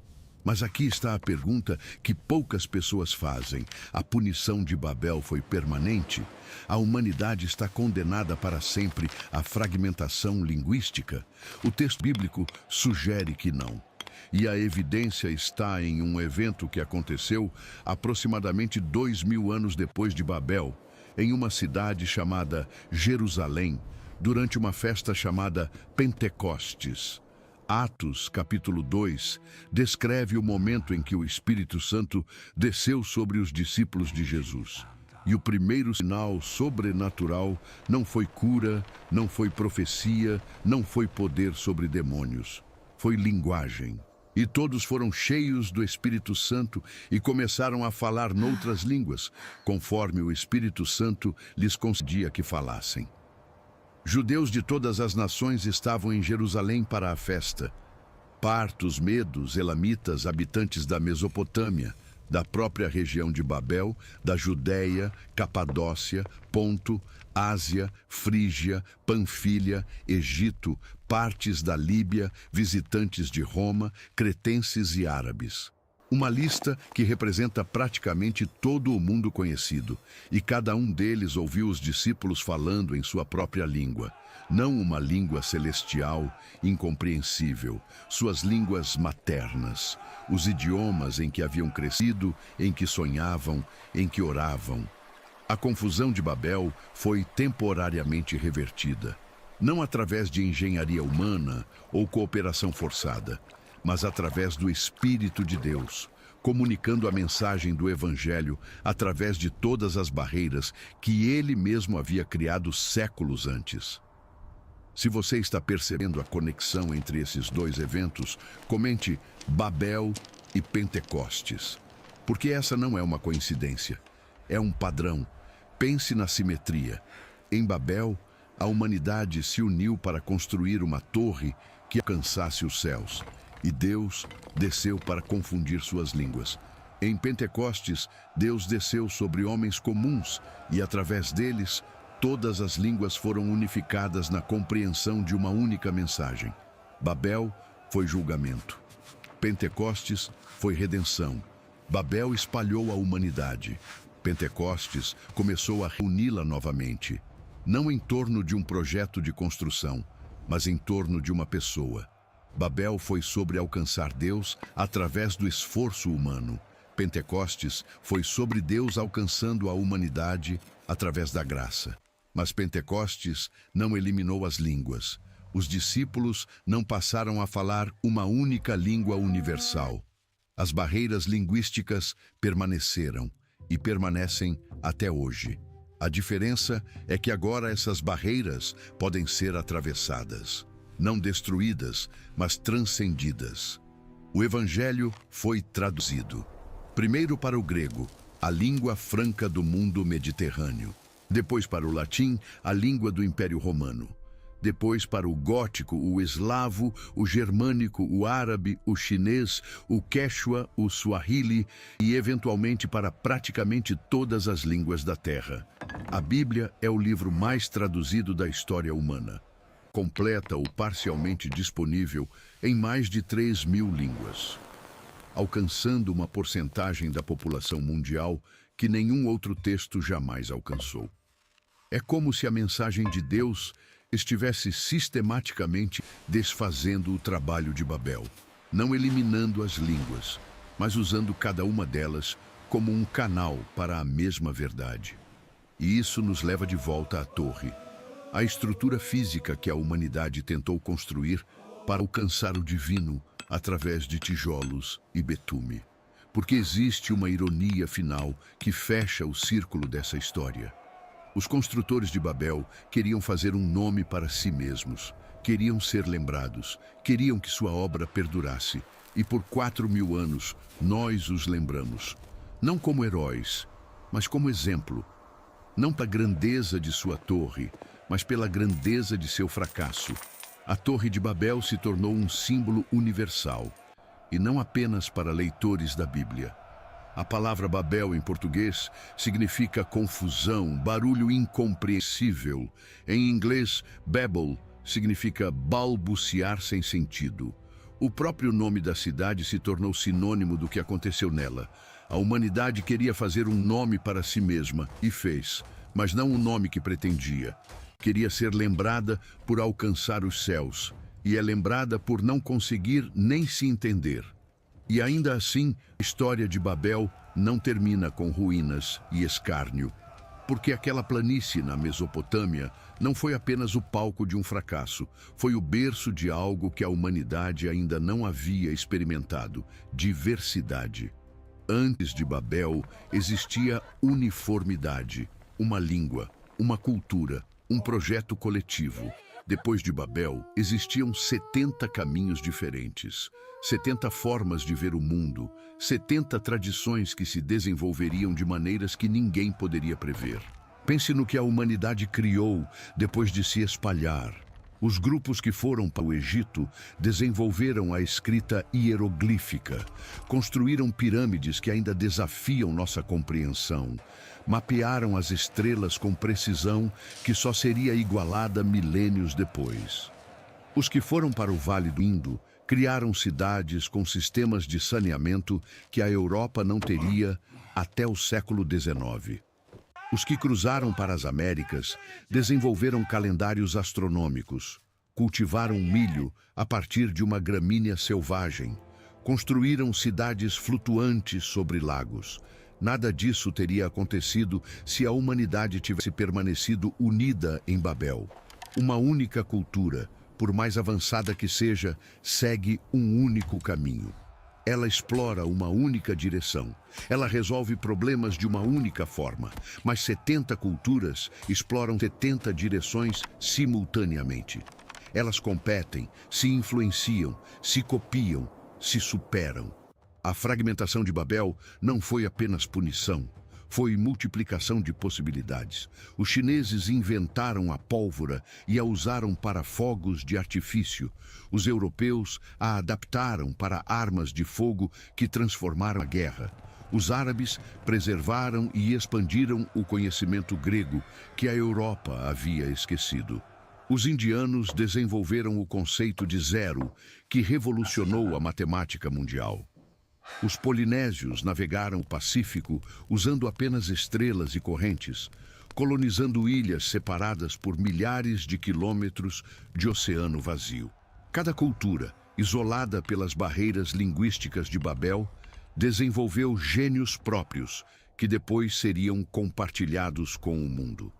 Speaker 1: Mas aqui está a pergunta que poucas pessoas fazem. A punição de Babel foi permanente? A humanidade está condenada para sempre à fragmentação linguística? O texto bíblico sugere que não. E a evidência está em um evento que aconteceu aproximadamente 2000 anos depois de Babel, em uma cidade chamada Jerusalém, durante uma festa chamada Pentecostes. Atos, capítulo 2, descreve o momento em que o Espírito Santo desceu sobre os discípulos de Jesus. E o primeiro sinal sobrenatural não foi cura, não foi profecia, não foi poder sobre demônios. Foi linguagem. E todos foram cheios do Espírito Santo e começaram a falar noutras línguas, conforme o Espírito Santo lhes concedia que falassem. Judeus de todas as nações estavam em Jerusalém para a festa. Partos, medos, elamitas, habitantes da Mesopotâmia, da própria região de Babel, da Judéia, Capadócia, Ponto, Ásia, Frígia, Panfilha, Egito, partes da Líbia, visitantes de Roma, cretenses e árabes. Uma lista que representa praticamente todo o mundo conhecido, e cada um deles ouviu os discípulos falando em sua própria língua. Não uma língua celestial, incompreensível, suas línguas maternas, os idiomas em que haviam crescido, em que sonhavam, em que oravam. A confusão de Babel foi temporariamente revertida, não através de engenharia humana ou cooperação forçada, mas através do Espírito de Deus, comunicando a mensagem do Evangelho através de todas as barreiras que Ele mesmo havia criado séculos antes. Se você está percebendo a conexão entre esses dois eventos, comente Babel e Pentecostes, porque essa não é uma coincidência, é um padrão. Pense na simetria. Em Babel, a humanidade se uniu para construir uma torre que alcançasse os céus. E Deus desceu para confundir suas línguas. Em Pentecostes, Deus desceu sobre homens comuns e, através deles, todas as línguas foram unificadas na compreensão de uma única mensagem. Babel foi julgamento. Pentecostes foi redenção. Babel espalhou a humanidade. Pentecostes começou a reuni-la novamente, não em torno de um projeto de construção, mas em torno de uma pessoa. Babel foi sobre alcançar Deus através do esforço humano. Pentecostes foi sobre Deus alcançando a humanidade através da graça. Mas Pentecostes não eliminou as línguas. Os discípulos não passaram a falar uma única língua universal. As barreiras linguísticas permaneceram e permanecem até hoje. A diferença é que agora essas barreiras podem ser atravessadas. não destruídas, mas transcendidas. O Evangelho foi traduzido, primeiro para o grego, a língua franca do mundo mediterrâneo, depois para o latim, a língua do Império Romano, depois para o gótico, o eslavo, o germânico, o árabe, o chinês, o quechua, o suahili e, eventualmente, para praticamente todas as línguas da Terra. A Bíblia é o livro mais traduzido da história humana, completa ou parcialmente disponível em mais de 3.000 línguas, alcançando uma porcentagem da população mundial que nenhum outro texto jamais alcançou. É como se a mensagem de Deus estivesse sistematicamente desfazendo o trabalho de Babel, não eliminando as línguas, mas usando cada uma delas como um canal para a mesma verdade. E isso nos leva de volta à torre, a estrutura física que a humanidade tentou construir para alcançar o divino através de tijolos e betume. Porque existe uma ironia final que fecha o círculo dessa história. Os construtores de Babel queriam fazer um nome para si mesmos, queriam ser lembrados, queriam que sua obra perdurasse, e por 4.000 anos nós os lembramos, não como heróis, mas como exemplo, não pela grandeza de sua torre, mas pela grandeza de seu fracasso. A Torre de Babel se tornou um símbolo universal, e não apenas para leitores da Bíblia. A palavra Babel em português significa confusão, barulho incompreensível. Em inglês, Babel significa balbuciar sem sentido. O próprio nome da cidade se tornou sinônimo do que aconteceu nela. A humanidade queria fazer um nome para si mesma, e fez, mas não o nome que pretendia. Queria ser lembrada por alcançar os céus, e é lembrada por não conseguir nem se entender. E ainda assim, a história de Babel não termina com ruínas e escárnio, porque aquela planície na Mesopotâmia não foi apenas o palco de um fracasso, foi o berço de algo que a humanidade ainda não havia experimentado: diversidade. Antes de Babel, existia uniformidade, uma língua, uma cultura, um projeto coletivo. Depois de Babel, existiam 70 caminhos diferentes, 70 formas de ver o mundo, 70 tradições que se desenvolveriam de maneiras que ninguém poderia prever. Pense no que a humanidade criou depois de se espalhar. Os grupos que foram para o Egito desenvolveram a escrita hieroglífica, construíram pirâmides que ainda desafiam nossa compreensão, mapearam as estrelas com precisão que só seria igualada milênios depois. Os que foram para o Vale do Indo criaram cidades com sistemas de saneamento que a Europa não teria até o século XIX. Os que cruzaram para as Américas desenvolveram calendários astronômicos, cultivaram milho a partir de uma gramínea selvagem, construíram cidades flutuantes sobre lagos. Nada disso teria acontecido se a humanidade tivesse permanecido unida em Babel. Uma única cultura, por mais avançada que seja, segue um único caminho. Ela explora uma única direção. Ela resolve problemas de uma única forma. Mas 70 culturas exploram 70 direções simultaneamente. Elas competem, se influenciam, se copiam, se superam. A fragmentação de Babel não foi apenas punição, foi multiplicação de possibilidades. Os chineses inventaram a pólvora e a usaram para fogos de artifício. Os europeus a adaptaram para armas de fogo que transformaram a guerra. Os árabes preservaram e expandiram o conhecimento grego que a Europa havia esquecido. Os indianos desenvolveram o conceito de zero, que revolucionou a matemática mundial. Os polinésios navegaram o Pacífico usando apenas estrelas e correntes, colonizando ilhas separadas por milhares de quilômetros de oceano vazio. Cada cultura, isolada pelas barreiras linguísticas de Babel, desenvolveu gênios próprios que depois seriam compartilhados com o mundo.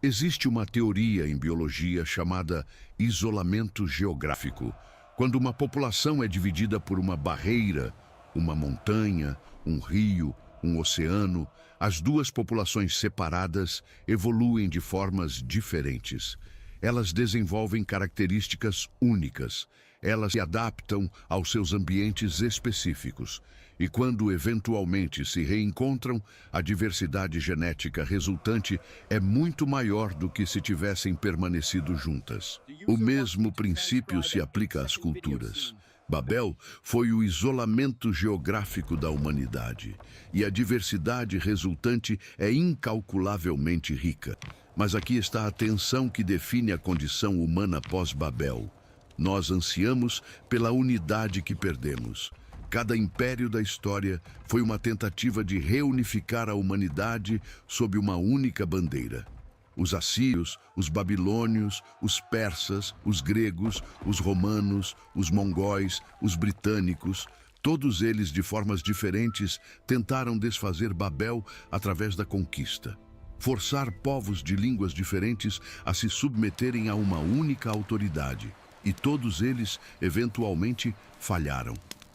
Speaker 1: Existe uma teoria em biologia chamada isolamento geográfico, quando uma população é dividida por uma barreira, uma montanha, um rio, um oceano, as duas populações separadas evoluem de formas diferentes. Elas desenvolvem características únicas. Elas se adaptam aos seus ambientes específicos. E quando eventualmente se reencontram, a diversidade genética resultante é muito maior do que se tivessem permanecido juntas. O mesmo princípio se aplica às culturas. Babel foi o isolamento geográfico da humanidade, e a diversidade resultante é incalculavelmente rica. Mas aqui está a tensão que define a condição humana pós-Babel. Nós ansiamos pela unidade que perdemos. Cada império da história foi uma tentativa de reunificar a humanidade sob uma única bandeira. Os assírios, os babilônios, os persas, os gregos, os romanos, os mongóis, os britânicos, todos eles, de formas diferentes, tentaram desfazer Babel através da conquista. Forçar povos de línguas diferentes a se submeterem a uma única autoridade. E todos eles, eventualmente, falharam.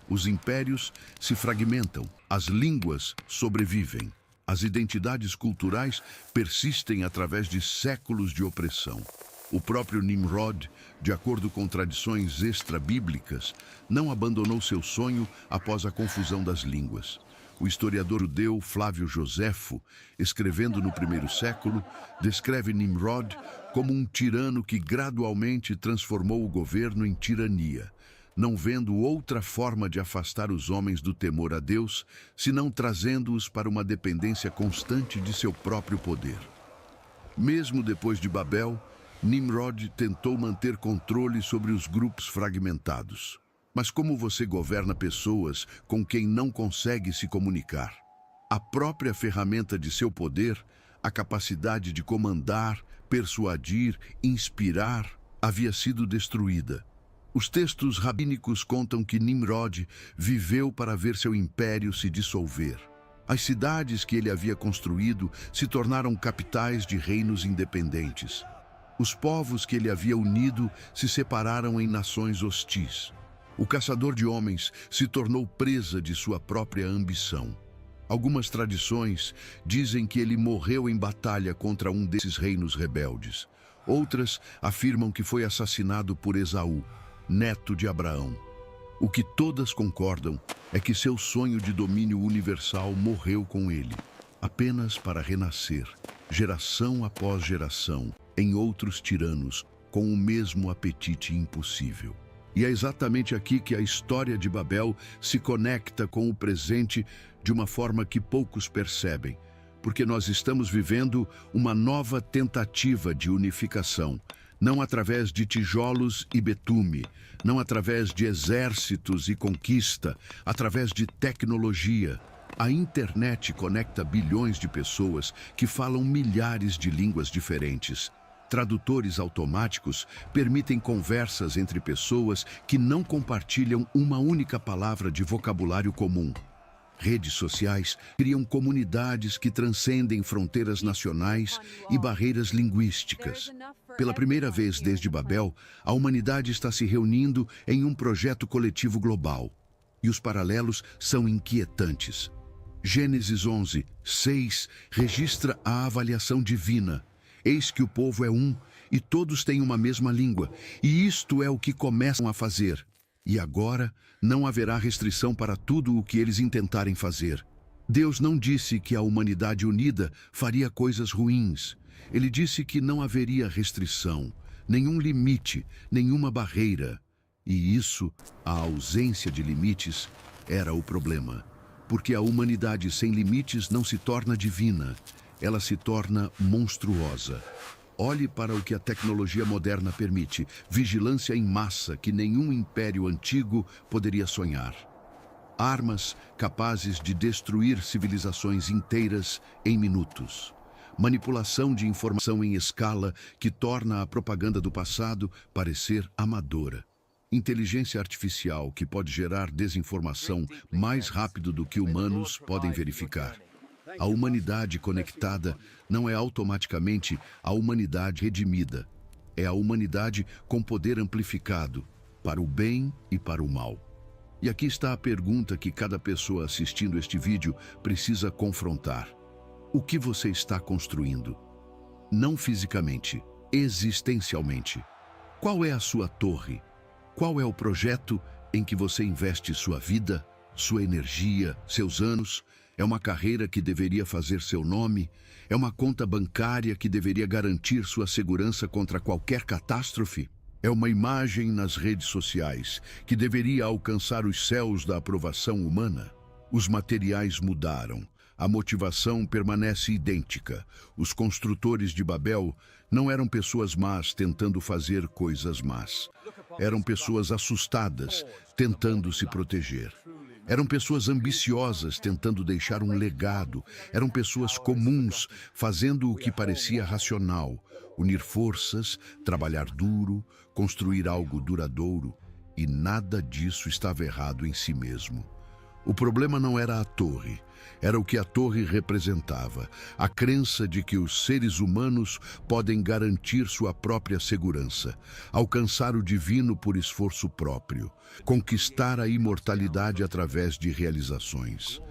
Speaker 1: Os impérios se fragmentam, as línguas sobrevivem. As identidades culturais persistem através de séculos de opressão. O próprio Nimrod, de acordo com tradições extra-bíblicas, não abandonou seu sonho após a confusão das línguas. O historiador judeu Flávio Joséfo, escrevendo no primeiro século, descreve Nimrod como um tirano que gradualmente transformou o governo em tirania, não vendo outra forma de afastar os homens do temor a Deus, senão trazendo-os para uma dependência constante de seu próprio poder. Mesmo depois de Babel, Nimrod tentou manter controle sobre os grupos fragmentados. Mas como você governa pessoas com quem não consegue se comunicar? A própria ferramenta de seu poder, a capacidade de comandar, persuadir, inspirar, havia sido destruída. Os textos rabínicos contam que Nimrod viveu para ver seu império se dissolver. As cidades que ele havia construído se tornaram capitais de reinos independentes. Os povos que ele havia unido se separaram em nações hostis. O caçador de homens se tornou presa de sua própria ambição. Algumas tradições dizem que ele morreu em batalha contra um desses reinos rebeldes. Outras afirmam que foi assassinado por Esaú, neto de Abraão. O que todas concordam é que seu sonho de domínio universal morreu com ele, apenas para renascer, geração após geração, em outros tiranos, com o mesmo apetite impossível. E é exatamente aqui que a história de Babel se conecta com o presente de uma forma que poucos percebem, porque nós estamos vivendo uma nova tentativa de unificação, não através de tijolos e betume, não através de exércitos e conquista, através de tecnologia. A internet conecta bilhões de pessoas que falam milhares de línguas diferentes. Tradutores automáticos permitem conversas entre pessoas que não compartilham uma única palavra de vocabulário comum. Redes sociais criam comunidades que transcendem fronteiras nacionais e barreiras linguísticas. Pela primeira vez desde Babel, a humanidade está se reunindo em um projeto coletivo global. E os paralelos são inquietantes. Gênesis 11, 6 registra a avaliação divina. Eis que o povo é um, e todos têm uma mesma língua, e isto é o que começam a fazer. E agora não haverá restrição para tudo o que eles intentarem fazer. Deus não disse que a humanidade unida faria coisas ruins. Ele disse que não haveria restrição, nenhum limite, nenhuma barreira. E isso, a ausência de limites, era o problema. Porque a humanidade sem limites não se torna divina, ela se torna monstruosa. Olhe para o que a tecnologia moderna permite, vigilância em massa que nenhum império antigo poderia sonhar. Armas capazes de destruir civilizações inteiras em minutos. Manipulação de informação em escala que torna a propaganda do passado parecer amadora. Inteligência artificial que pode gerar desinformação mais rápido do que humanos podem verificar. A humanidade conectada não é automaticamente a humanidade redimida. É a humanidade com poder amplificado, para o bem e para o mal. E aqui está a pergunta que cada pessoa assistindo este vídeo precisa confrontar. O que você está construindo? Não fisicamente, existencialmente. Qual é a sua torre? Qual é o projeto em que você investe sua vida, sua energia, seus anos? É uma carreira que deveria fazer seu nome? É uma conta bancária que deveria garantir sua segurança contra qualquer catástrofe? É uma imagem nas redes sociais que deveria alcançar os céus da aprovação humana? Os materiais mudaram. A motivação permanece idêntica. Os construtores de Babel não eram pessoas más tentando fazer coisas más. Eram pessoas assustadas, tentando se proteger. Eram pessoas ambiciosas, tentando deixar um legado. Eram pessoas comuns, fazendo o que parecia racional. Unir forças, trabalhar duro, construir algo duradouro. E nada disso estava errado em si mesmo. O problema não era a torre, era o que a torre representava, a crença de que os seres humanos podem garantir sua própria segurança, alcançar o divino por esforço próprio, conquistar a imortalidade através de realizações.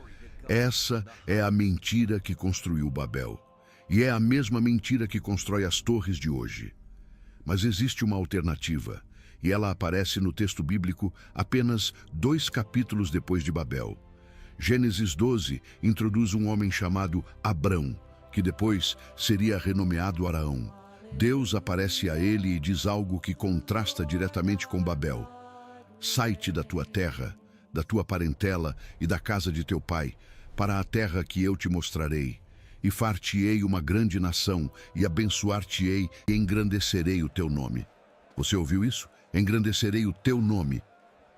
Speaker 1: Essa é a mentira que construiu Babel, e é a mesma mentira que constrói as torres de hoje. Mas existe uma alternativa. E ela aparece no texto bíblico apenas 2 capítulos depois de Babel. Gênesis 12 introduz um homem chamado Abrão, que depois seria renomeado Araão. Deus aparece a ele e diz algo que contrasta diretamente com Babel. Sai-te da tua terra, da tua parentela e da casa de teu pai, para a terra que eu te mostrarei. E far-te-ei uma grande nação, e abençoar-te-ei e engrandecerei o teu nome. Você ouviu isso? Engrandecerei o teu nome.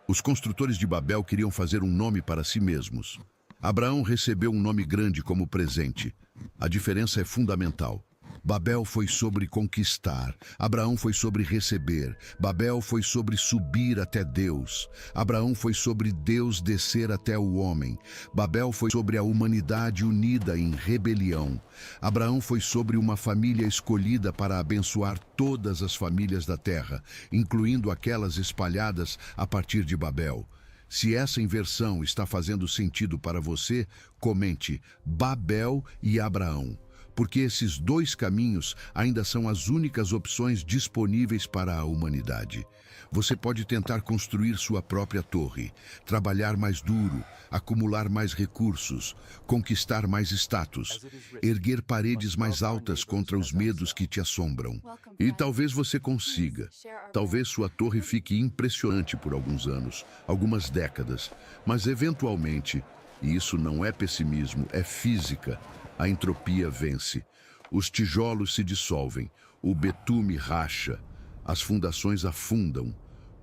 Speaker 1: Os construtores de Babel queriam fazer um nome para si mesmos. Abraão recebeu um nome grande como presente. A diferença é fundamental. Babel foi sobre conquistar, Abraão foi sobre receber. Babel foi sobre subir até Deus. Abraão foi sobre Deus descer até o homem. Babel foi sobre a humanidade unida em rebelião. Abraão foi sobre uma família escolhida para abençoar todas as famílias da terra, incluindo aquelas espalhadas a partir de Babel. Se essa inversão está fazendo sentido para você, comente Babel e Abraão, porque esses 2 caminhos ainda são as únicas opções disponíveis para a humanidade. Você pode tentar construir sua própria torre, trabalhar mais duro, acumular mais recursos, conquistar mais status, erguer paredes mais altas contra os medos que te assombram. E talvez você consiga. Talvez sua torre fique impressionante por alguns anos, algumas décadas, mas eventualmente, e isso não é pessimismo, é física, a entropia vence. Os tijolos se dissolvem, o betume racha, as fundações afundam.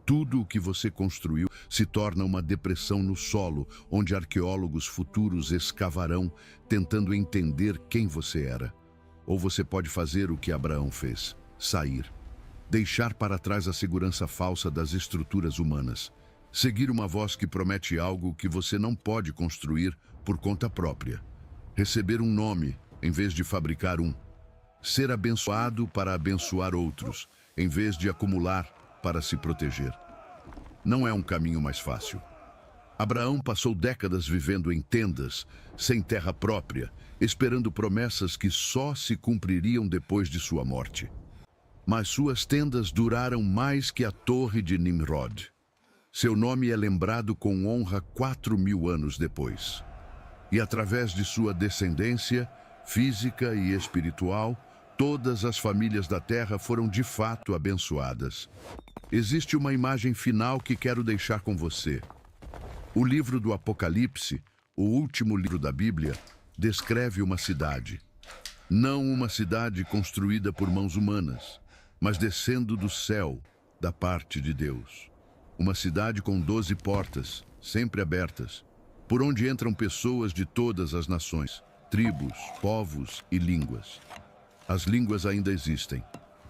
Speaker 1: Tudo o que você construiu se torna uma depressão no solo, onde arqueólogos futuros escavarão, tentando entender quem você era. Ou você pode fazer o que Abraão fez, sair. Deixar para trás a segurança falsa das estruturas humanas. Seguir uma voz que promete algo que você não pode construir por conta própria. Receber um nome, em vez de fabricar um. Ser abençoado para abençoar outros, em vez de acumular para se proteger. Não é um caminho mais fácil. Abraão passou décadas vivendo em tendas, sem terra própria, esperando promessas que só se cumpririam depois de sua morte. Mas suas tendas duraram mais que a torre de Nimrod. Seu nome é lembrado com honra 4.000 anos depois. E através de sua descendência, física e espiritual, todas as famílias da terra foram de fato abençoadas. Existe uma imagem final que quero deixar com você. O livro do Apocalipse, o último livro da Bíblia, descreve uma cidade. Não uma cidade construída por mãos humanas, mas descendo do céu, da parte de Deus. Uma cidade com 12 portas, sempre abertas, por onde entram pessoas de todas as nações, tribos, povos e línguas. As línguas ainda existem.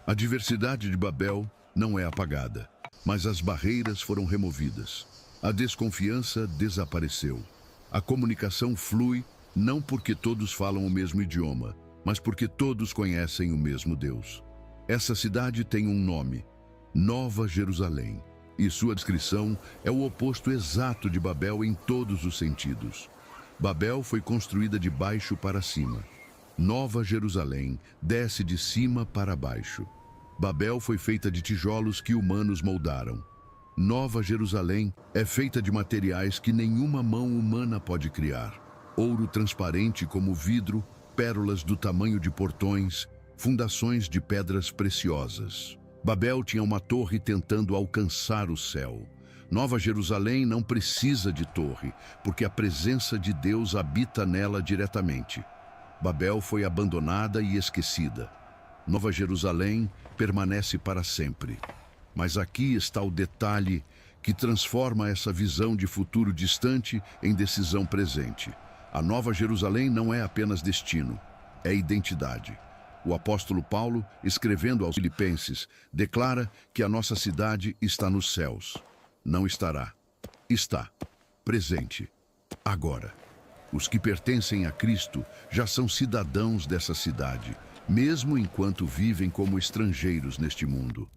Speaker 1: A diversidade de Babel não é apagada, mas as barreiras foram removidas. A desconfiança desapareceu. A comunicação flui não porque todos falam o mesmo idioma, mas porque todos conhecem o mesmo Deus. Essa cidade tem um nome, Nova Jerusalém. E sua descrição é o oposto exato de Babel em todos os sentidos. Babel foi construída de baixo para cima. Nova Jerusalém desce de cima para baixo. Babel foi feita de tijolos que humanos moldaram. Nova Jerusalém é feita de materiais que nenhuma mão humana pode criar. Ouro transparente como vidro, pérolas do tamanho de portões, fundações de pedras preciosas. Babel tinha uma torre tentando alcançar o céu. Nova Jerusalém não precisa de torre, porque a presença de Deus habita nela diretamente. Babel foi abandonada e esquecida. Nova Jerusalém permanece para sempre. Mas aqui está o detalhe que transforma essa visão de futuro distante em decisão presente. A Nova Jerusalém não é apenas destino, é identidade. O apóstolo Paulo, escrevendo aos Filipenses, declara que a nossa cidade está nos céus. Não estará. Está. Presente. Agora. Os que pertencem a Cristo já são cidadãos dessa cidade, mesmo enquanto vivem como estrangeiros neste mundo.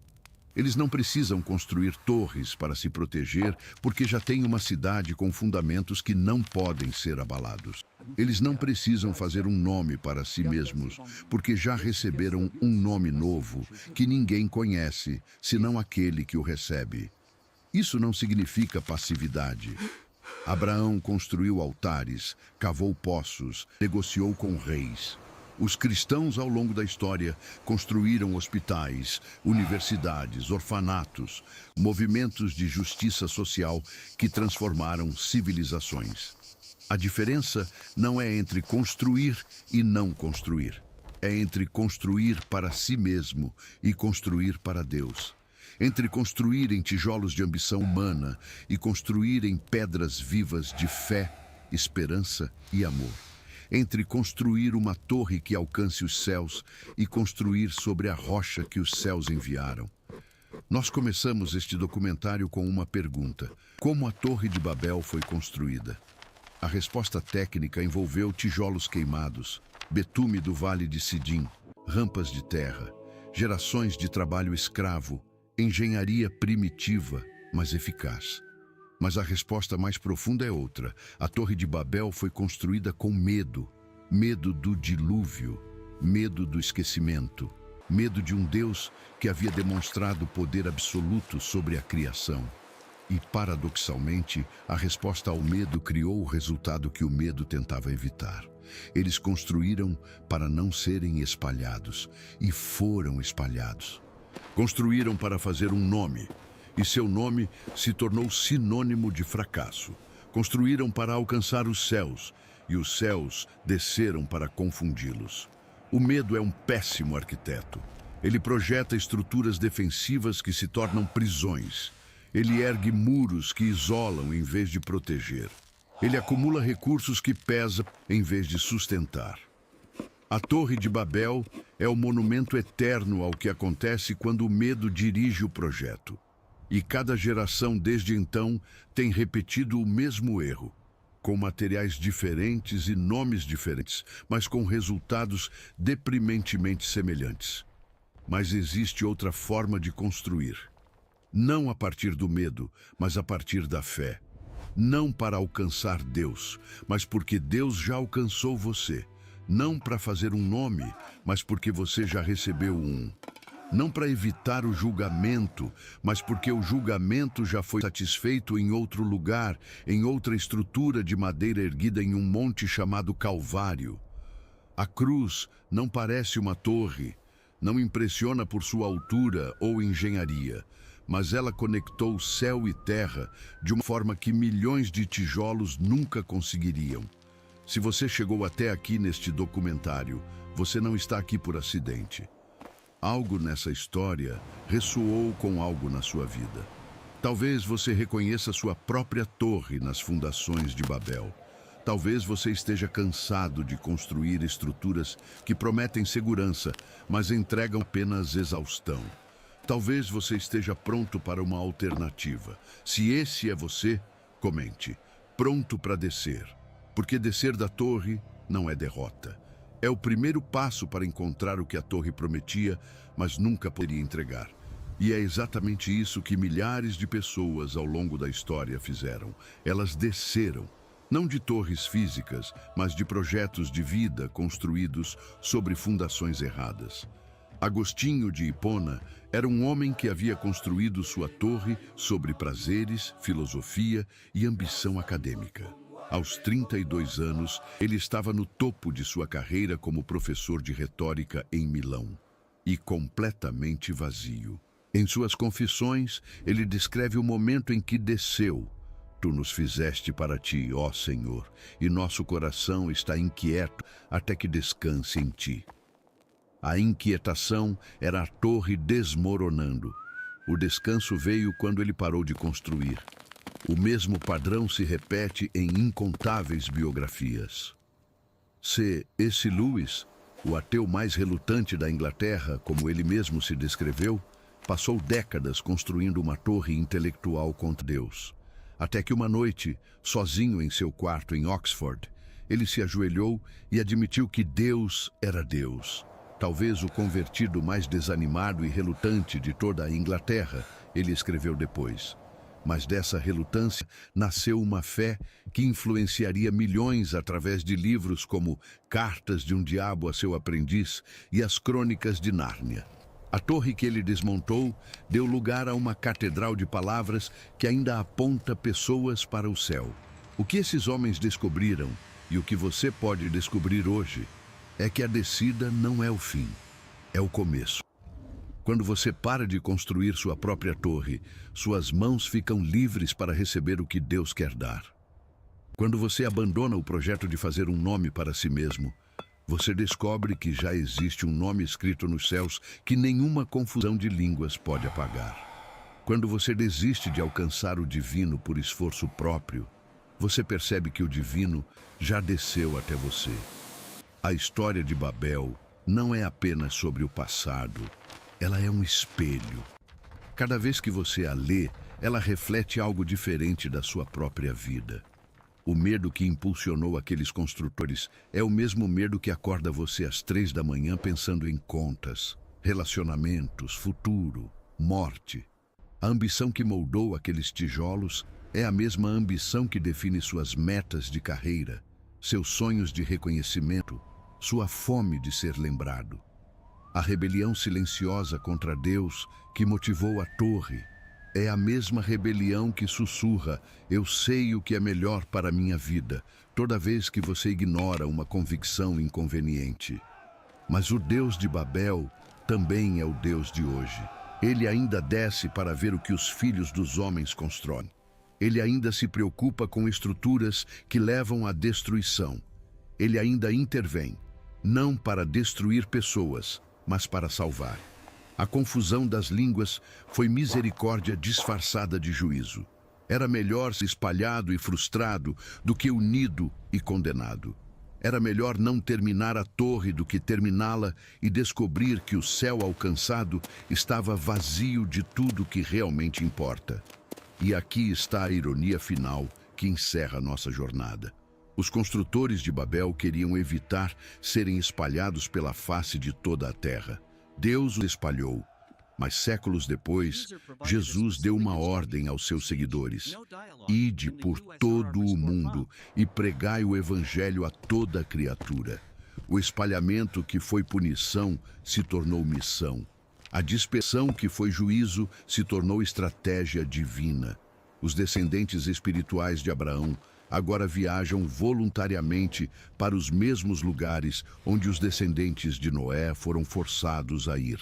Speaker 1: Eles não precisam construir torres para se proteger, porque já têm uma cidade com fundamentos que não podem ser abalados. Eles não precisam fazer um nome para si mesmos, porque já receberam um nome novo que ninguém conhece, senão aquele que o recebe. Isso não significa passividade. Abraão construiu altares, cavou poços, negociou com reis. Os cristãos, ao longo da história, construíram hospitais, universidades, orfanatos, movimentos de justiça social que transformaram civilizações. A diferença não é entre construir e não construir. É entre construir para si mesmo e construir para Deus. Entre construir em tijolos de ambição humana e construir em pedras vivas de fé, esperança e amor. Entre construir uma torre que alcance os céus e construir sobre a rocha que os céus enviaram. Nós começamos este documentário com uma pergunta: como a Torre de Babel foi construída? A resposta técnica envolveu tijolos queimados, betume do Vale de Sidim, rampas de terra, gerações de trabalho escravo, engenharia primitiva, mas eficaz. Mas a resposta mais profunda é outra. A Torre de Babel foi construída com medo. Medo do dilúvio, medo do esquecimento, medo de um Deus que havia demonstrado poder absoluto sobre a criação. E, paradoxalmente, a resposta ao medo criou o resultado que o medo tentava evitar. Eles construíram para não serem espalhados, e foram espalhados. Construíram para fazer um nome, e seu nome se tornou sinônimo de fracasso. Construíram para alcançar os céus, e os céus desceram para confundi-los. O medo é um péssimo arquiteto. Ele projeta estruturas defensivas que se tornam prisões. Ele ergue muros que isolam em vez de proteger. Ele acumula recursos que pesam em vez de sustentar. A Torre de Babel é o monumento eterno ao que acontece quando o medo dirige o projeto. E cada geração desde então tem repetido o mesmo erro, com materiais diferentes e nomes diferentes, mas com resultados deprimentemente semelhantes. Mas existe outra forma de construir. Não a partir do medo, mas a partir da fé. Não para alcançar Deus, mas porque Deus já alcançou você. Não para fazer um nome, mas porque você já recebeu um. Não para evitar o julgamento, mas porque o julgamento já foi satisfeito em outro lugar, em outra estrutura de madeira erguida em um monte chamado Calvário. A cruz não parece uma torre, não impressiona por sua altura ou engenharia, mas ela conectou céu e terra de uma forma que milhões de tijolos nunca conseguiriam. Se você chegou até aqui neste documentário, você não está aqui por acidente. Algo nessa história ressoou com algo na sua vida. Talvez você reconheça sua própria torre nas fundações de Babel. Talvez você esteja cansado de construir estruturas que prometem segurança, mas entregam apenas exaustão. Talvez você esteja pronto para uma alternativa. Se esse é você, comente. Pronto para descer. Porque descer da torre não é derrota. É o primeiro passo para encontrar o que a torre prometia, mas nunca poderia entregar. E é exatamente isso que milhares de pessoas ao longo da história fizeram. Elas desceram, não de torres físicas, mas de projetos de vida construídos sobre fundações erradas. Agostinho de Hipona era um homem que havia construído sua torre sobre prazeres, filosofia e ambição acadêmica. Aos 32 anos, ele estava no topo de sua carreira como professor de retórica em Milão, e completamente vazio. Em suas confissões, ele descreve o momento em que desceu. Tu nos fizeste para ti, ó Senhor, e nosso coração está inquieto até que descanse em ti. A inquietação era a torre desmoronando. O descanso veio quando ele parou de construir. O mesmo padrão se repete em incontáveis biografias. C.S. Lewis, o ateu mais relutante da Inglaterra, como ele mesmo se descreveu, passou décadas construindo uma torre intelectual contra Deus. Até que uma noite, sozinho em seu quarto em Oxford, ele se ajoelhou e admitiu que Deus era Deus. Talvez o convertido mais desanimado e relutante de toda a Inglaterra, ele escreveu depois. Mas dessa relutância nasceu uma fé que influenciaria milhões através de livros como Cartas de um Diabo a seu Aprendiz e As Crônicas de Nárnia. A torre que ele desmontou deu lugar a uma catedral de palavras que ainda aponta pessoas para o céu. O que esses homens descobriram e o que você pode descobrir hoje é que a descida não é o fim, é o começo. Quando você para de construir sua própria torre, suas mãos ficam livres para receber o que Deus quer dar. Quando você abandona o projeto de fazer um nome para si mesmo, você descobre que já existe um nome escrito nos céus que nenhuma confusão de línguas pode apagar. Quando você desiste de alcançar o divino por esforço próprio, você percebe que o divino já desceu até você. A história de Babel não é apenas sobre o passado, ela é um espelho. Cada vez que você a lê, ela reflete algo diferente da sua própria vida. O medo que impulsionou aqueles construtores é o mesmo medo que acorda você às 3 da manhã pensando em contas, relacionamentos, futuro, morte. A ambição que moldou aqueles tijolos é a mesma ambição que define suas metas de carreira, seus sonhos de reconhecimento, sua fome de ser lembrado. A rebelião silenciosa contra Deus que motivou a torre é a mesma rebelião que sussurra: eu sei o que é melhor para a minha vida, toda vez que você ignora uma convicção inconveniente. Mas o Deus de Babel também é o Deus de hoje. Ele ainda desce para ver o que os filhos dos homens constroem. Ele ainda se preocupa com estruturas que levam à destruição. Ele ainda intervém, não para destruir pessoas, mas para salvar. A confusão das línguas foi misericórdia disfarçada de juízo. Era melhor ser espalhado e frustrado do que unido e condenado. Era melhor não terminar a torre do que terminá-la e descobrir que o céu alcançado estava vazio de tudo que realmente importa. E aqui está a ironia final que encerra nossa jornada. Os construtores de Babel queriam evitar serem espalhados pela face de toda a terra. Deus os espalhou, mas séculos depois, Jesus deu uma ordem aos seus seguidores: ide por todo o mundo e pregai o evangelho a toda criatura. O espalhamento que foi punição se tornou missão. A dispersão que foi juízo se tornou estratégia divina. Os descendentes espirituais de Abraão agora viajam voluntariamente para os mesmos lugares onde os descendentes de Noé foram forçados a ir.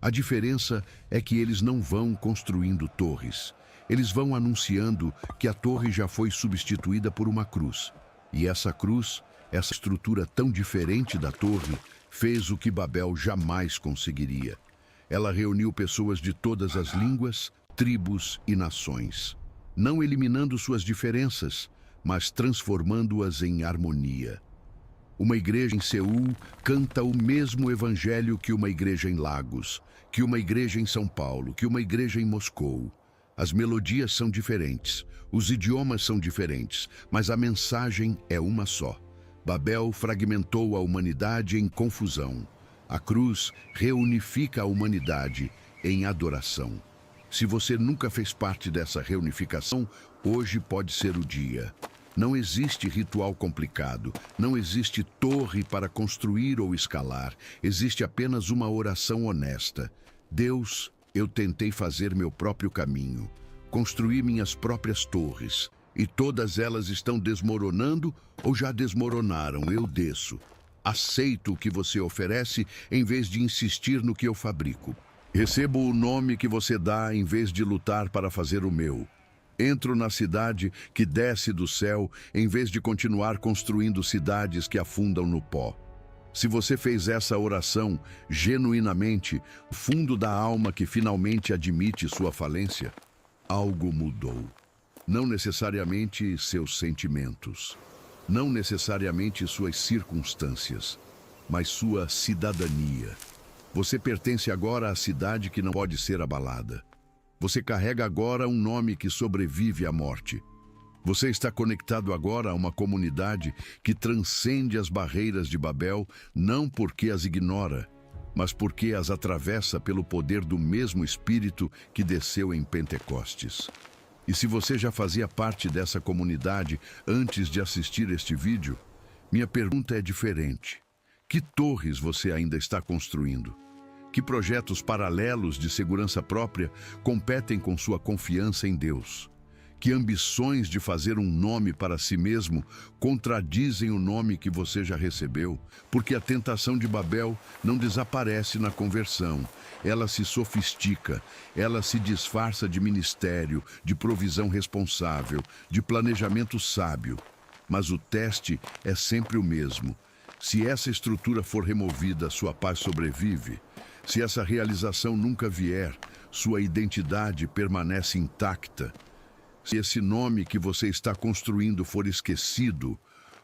Speaker 1: A diferença é que eles não vão construindo torres. Eles vão anunciando que a torre já foi substituída por uma cruz. E essa cruz, essa estrutura tão diferente da torre, fez o que Babel jamais conseguiria. Ela reuniu pessoas de todas as línguas, tribos e nações, não eliminando suas diferenças, mas transformando-as em harmonia. Uma igreja em Seul canta o mesmo evangelho que uma igreja em Lagos, que uma igreja em São Paulo, que uma igreja em Moscou. As melodias são diferentes, os idiomas são diferentes, mas a mensagem é uma só. Babel fragmentou a humanidade em confusão. A cruz reunifica a humanidade em adoração. Se você nunca fez parte dessa reunificação, hoje pode ser o dia. Não existe ritual complicado, não existe torre para construir ou escalar, existe apenas uma oração honesta. Deus, eu tentei fazer meu próprio caminho, construir minhas próprias torres, e todas elas estão desmoronando ou já desmoronaram, eu desço. Aceito o que você oferece em vez de insistir no que eu fabrico. Recebo o nome que você dá em vez de lutar para fazer o meu. Entro na cidade que desce do céu em vez de continuar construindo cidades que afundam no pó. Se você fez essa oração genuinamente, fundo da alma que finalmente admite sua falência, algo mudou. Não necessariamente seus sentimentos, não necessariamente suas circunstâncias, mas sua cidadania. Você pertence agora à cidade que não pode ser abalada. Você carrega agora um nome que sobrevive à morte. Você está conectado agora a uma comunidade que transcende as barreiras de Babel, não porque as ignora, mas porque as atravessa pelo poder do mesmo Espírito que desceu em Pentecostes. E se você já fazia parte dessa comunidade antes de assistir este vídeo, minha pergunta é diferente. Que torres você ainda está construindo? Que projetos paralelos de segurança própria competem com sua confiança em Deus? Que ambições de fazer um nome para si mesmo contradizem o nome que você já recebeu? Porque a tentação de Babel não desaparece na conversão. Ela se sofistica, ela se disfarça de ministério, de provisão responsável, de planejamento sábio. Mas o teste é sempre o mesmo. Se essa estrutura for removida, sua paz sobrevive. Se essa realização nunca vier, sua identidade permanece intacta. Se esse nome que você está construindo for esquecido,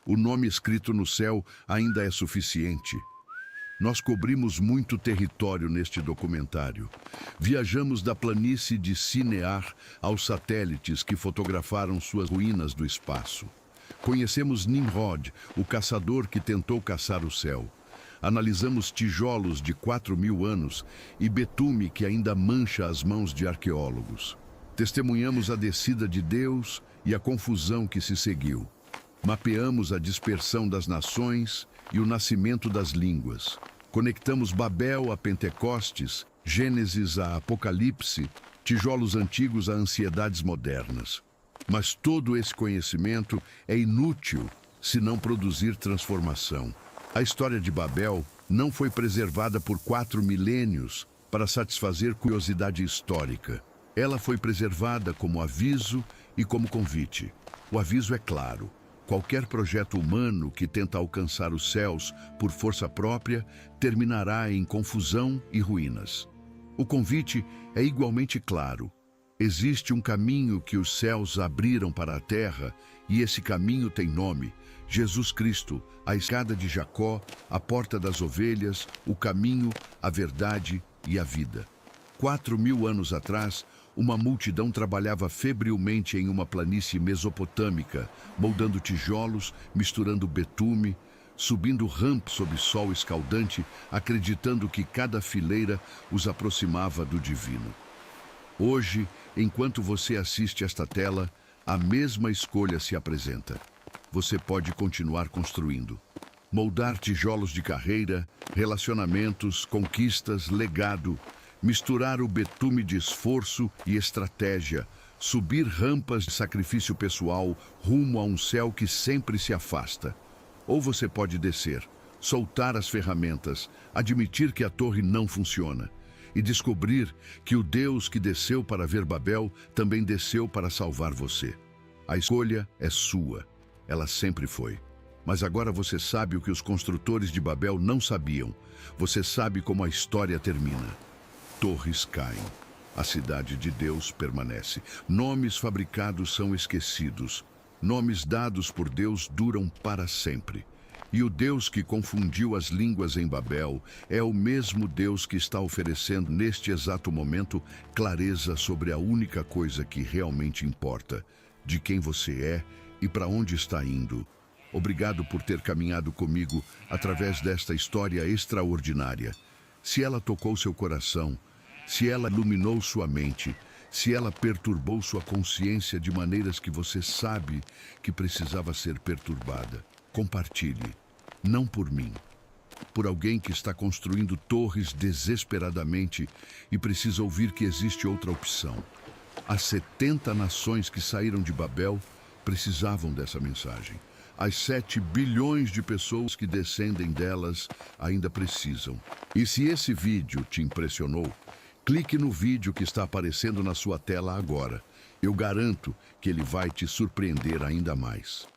Speaker 1: o nome escrito no céu ainda é suficiente. Nós cobrimos muito território neste documentário. Viajamos da planície de Sinear aos satélites que fotografaram suas ruínas do espaço. Conhecemos Nimrod, o caçador que tentou caçar o céu. Analisamos tijolos de 4.000 anos e betume que ainda mancha as mãos de arqueólogos. Testemunhamos a descida de Deus e a confusão que se seguiu. Mapeamos a dispersão das nações e o nascimento das línguas. Conectamos Babel a Pentecostes, Gênesis a Apocalipse, tijolos antigos a ansiedades modernas. Mas todo esse conhecimento é inútil se não produzir transformação. A história de Babel não foi preservada por 4 milênios para satisfazer curiosidade histórica. Ela foi preservada como aviso e como convite. O aviso é claro. Qualquer projeto humano que tenta alcançar os céus por força própria terminará em confusão e ruínas. O convite é igualmente claro. Existe um caminho que os céus abriram para a terra e esse caminho tem nome: Jesus Cristo, a escada de Jacó, a porta das ovelhas, o caminho, a verdade e a vida. 4.000 anos atrás, uma multidão trabalhava febrilmente em uma planície mesopotâmica, moldando tijolos, misturando betume, subindo rampas sob sol escaldante, acreditando que cada fileira os aproximava do divino. Hoje, enquanto você assiste esta tela, a mesma escolha se apresenta. Você pode continuar construindo. Moldar tijolos de carreira, relacionamentos, conquistas, legado. Misturar o betume de esforço e estratégia. Subir rampas de sacrifício pessoal rumo a um céu que sempre se afasta. Ou você pode descer, soltar as ferramentas, admitir que a torre não funciona e descobrir que o Deus que desceu para ver Babel também desceu para salvar você. A escolha é sua. Ela sempre foi. Mas agora você sabe o que os construtores de Babel não sabiam. Você sabe como a história termina. Torres caem. A cidade de Deus permanece. Nomes fabricados são esquecidos. Nomes dados por Deus duram para sempre. E o Deus que confundiu as línguas em Babel é o mesmo Deus que está oferecendo neste exato momento clareza sobre a única coisa que realmente importa, de quem você é e para onde está indo. Obrigado por ter caminhado comigo através desta história extraordinária. Se ela tocou seu coração, se ela iluminou sua mente, Se ela perturbou sua consciência de maneiras que você sabe que precisava ser perturbada, compartilhe. Não por mim. Por alguém que está construindo torres desesperadamente e precisa ouvir que existe outra opção. As 70 nações que saíram de Babel precisavam dessa mensagem. As 7 bilhões de pessoas que descendem delas ainda precisam. E se esse vídeo te impressionou, clique no vídeo que está aparecendo na sua tela agora. Eu garanto que ele vai te surpreender ainda mais.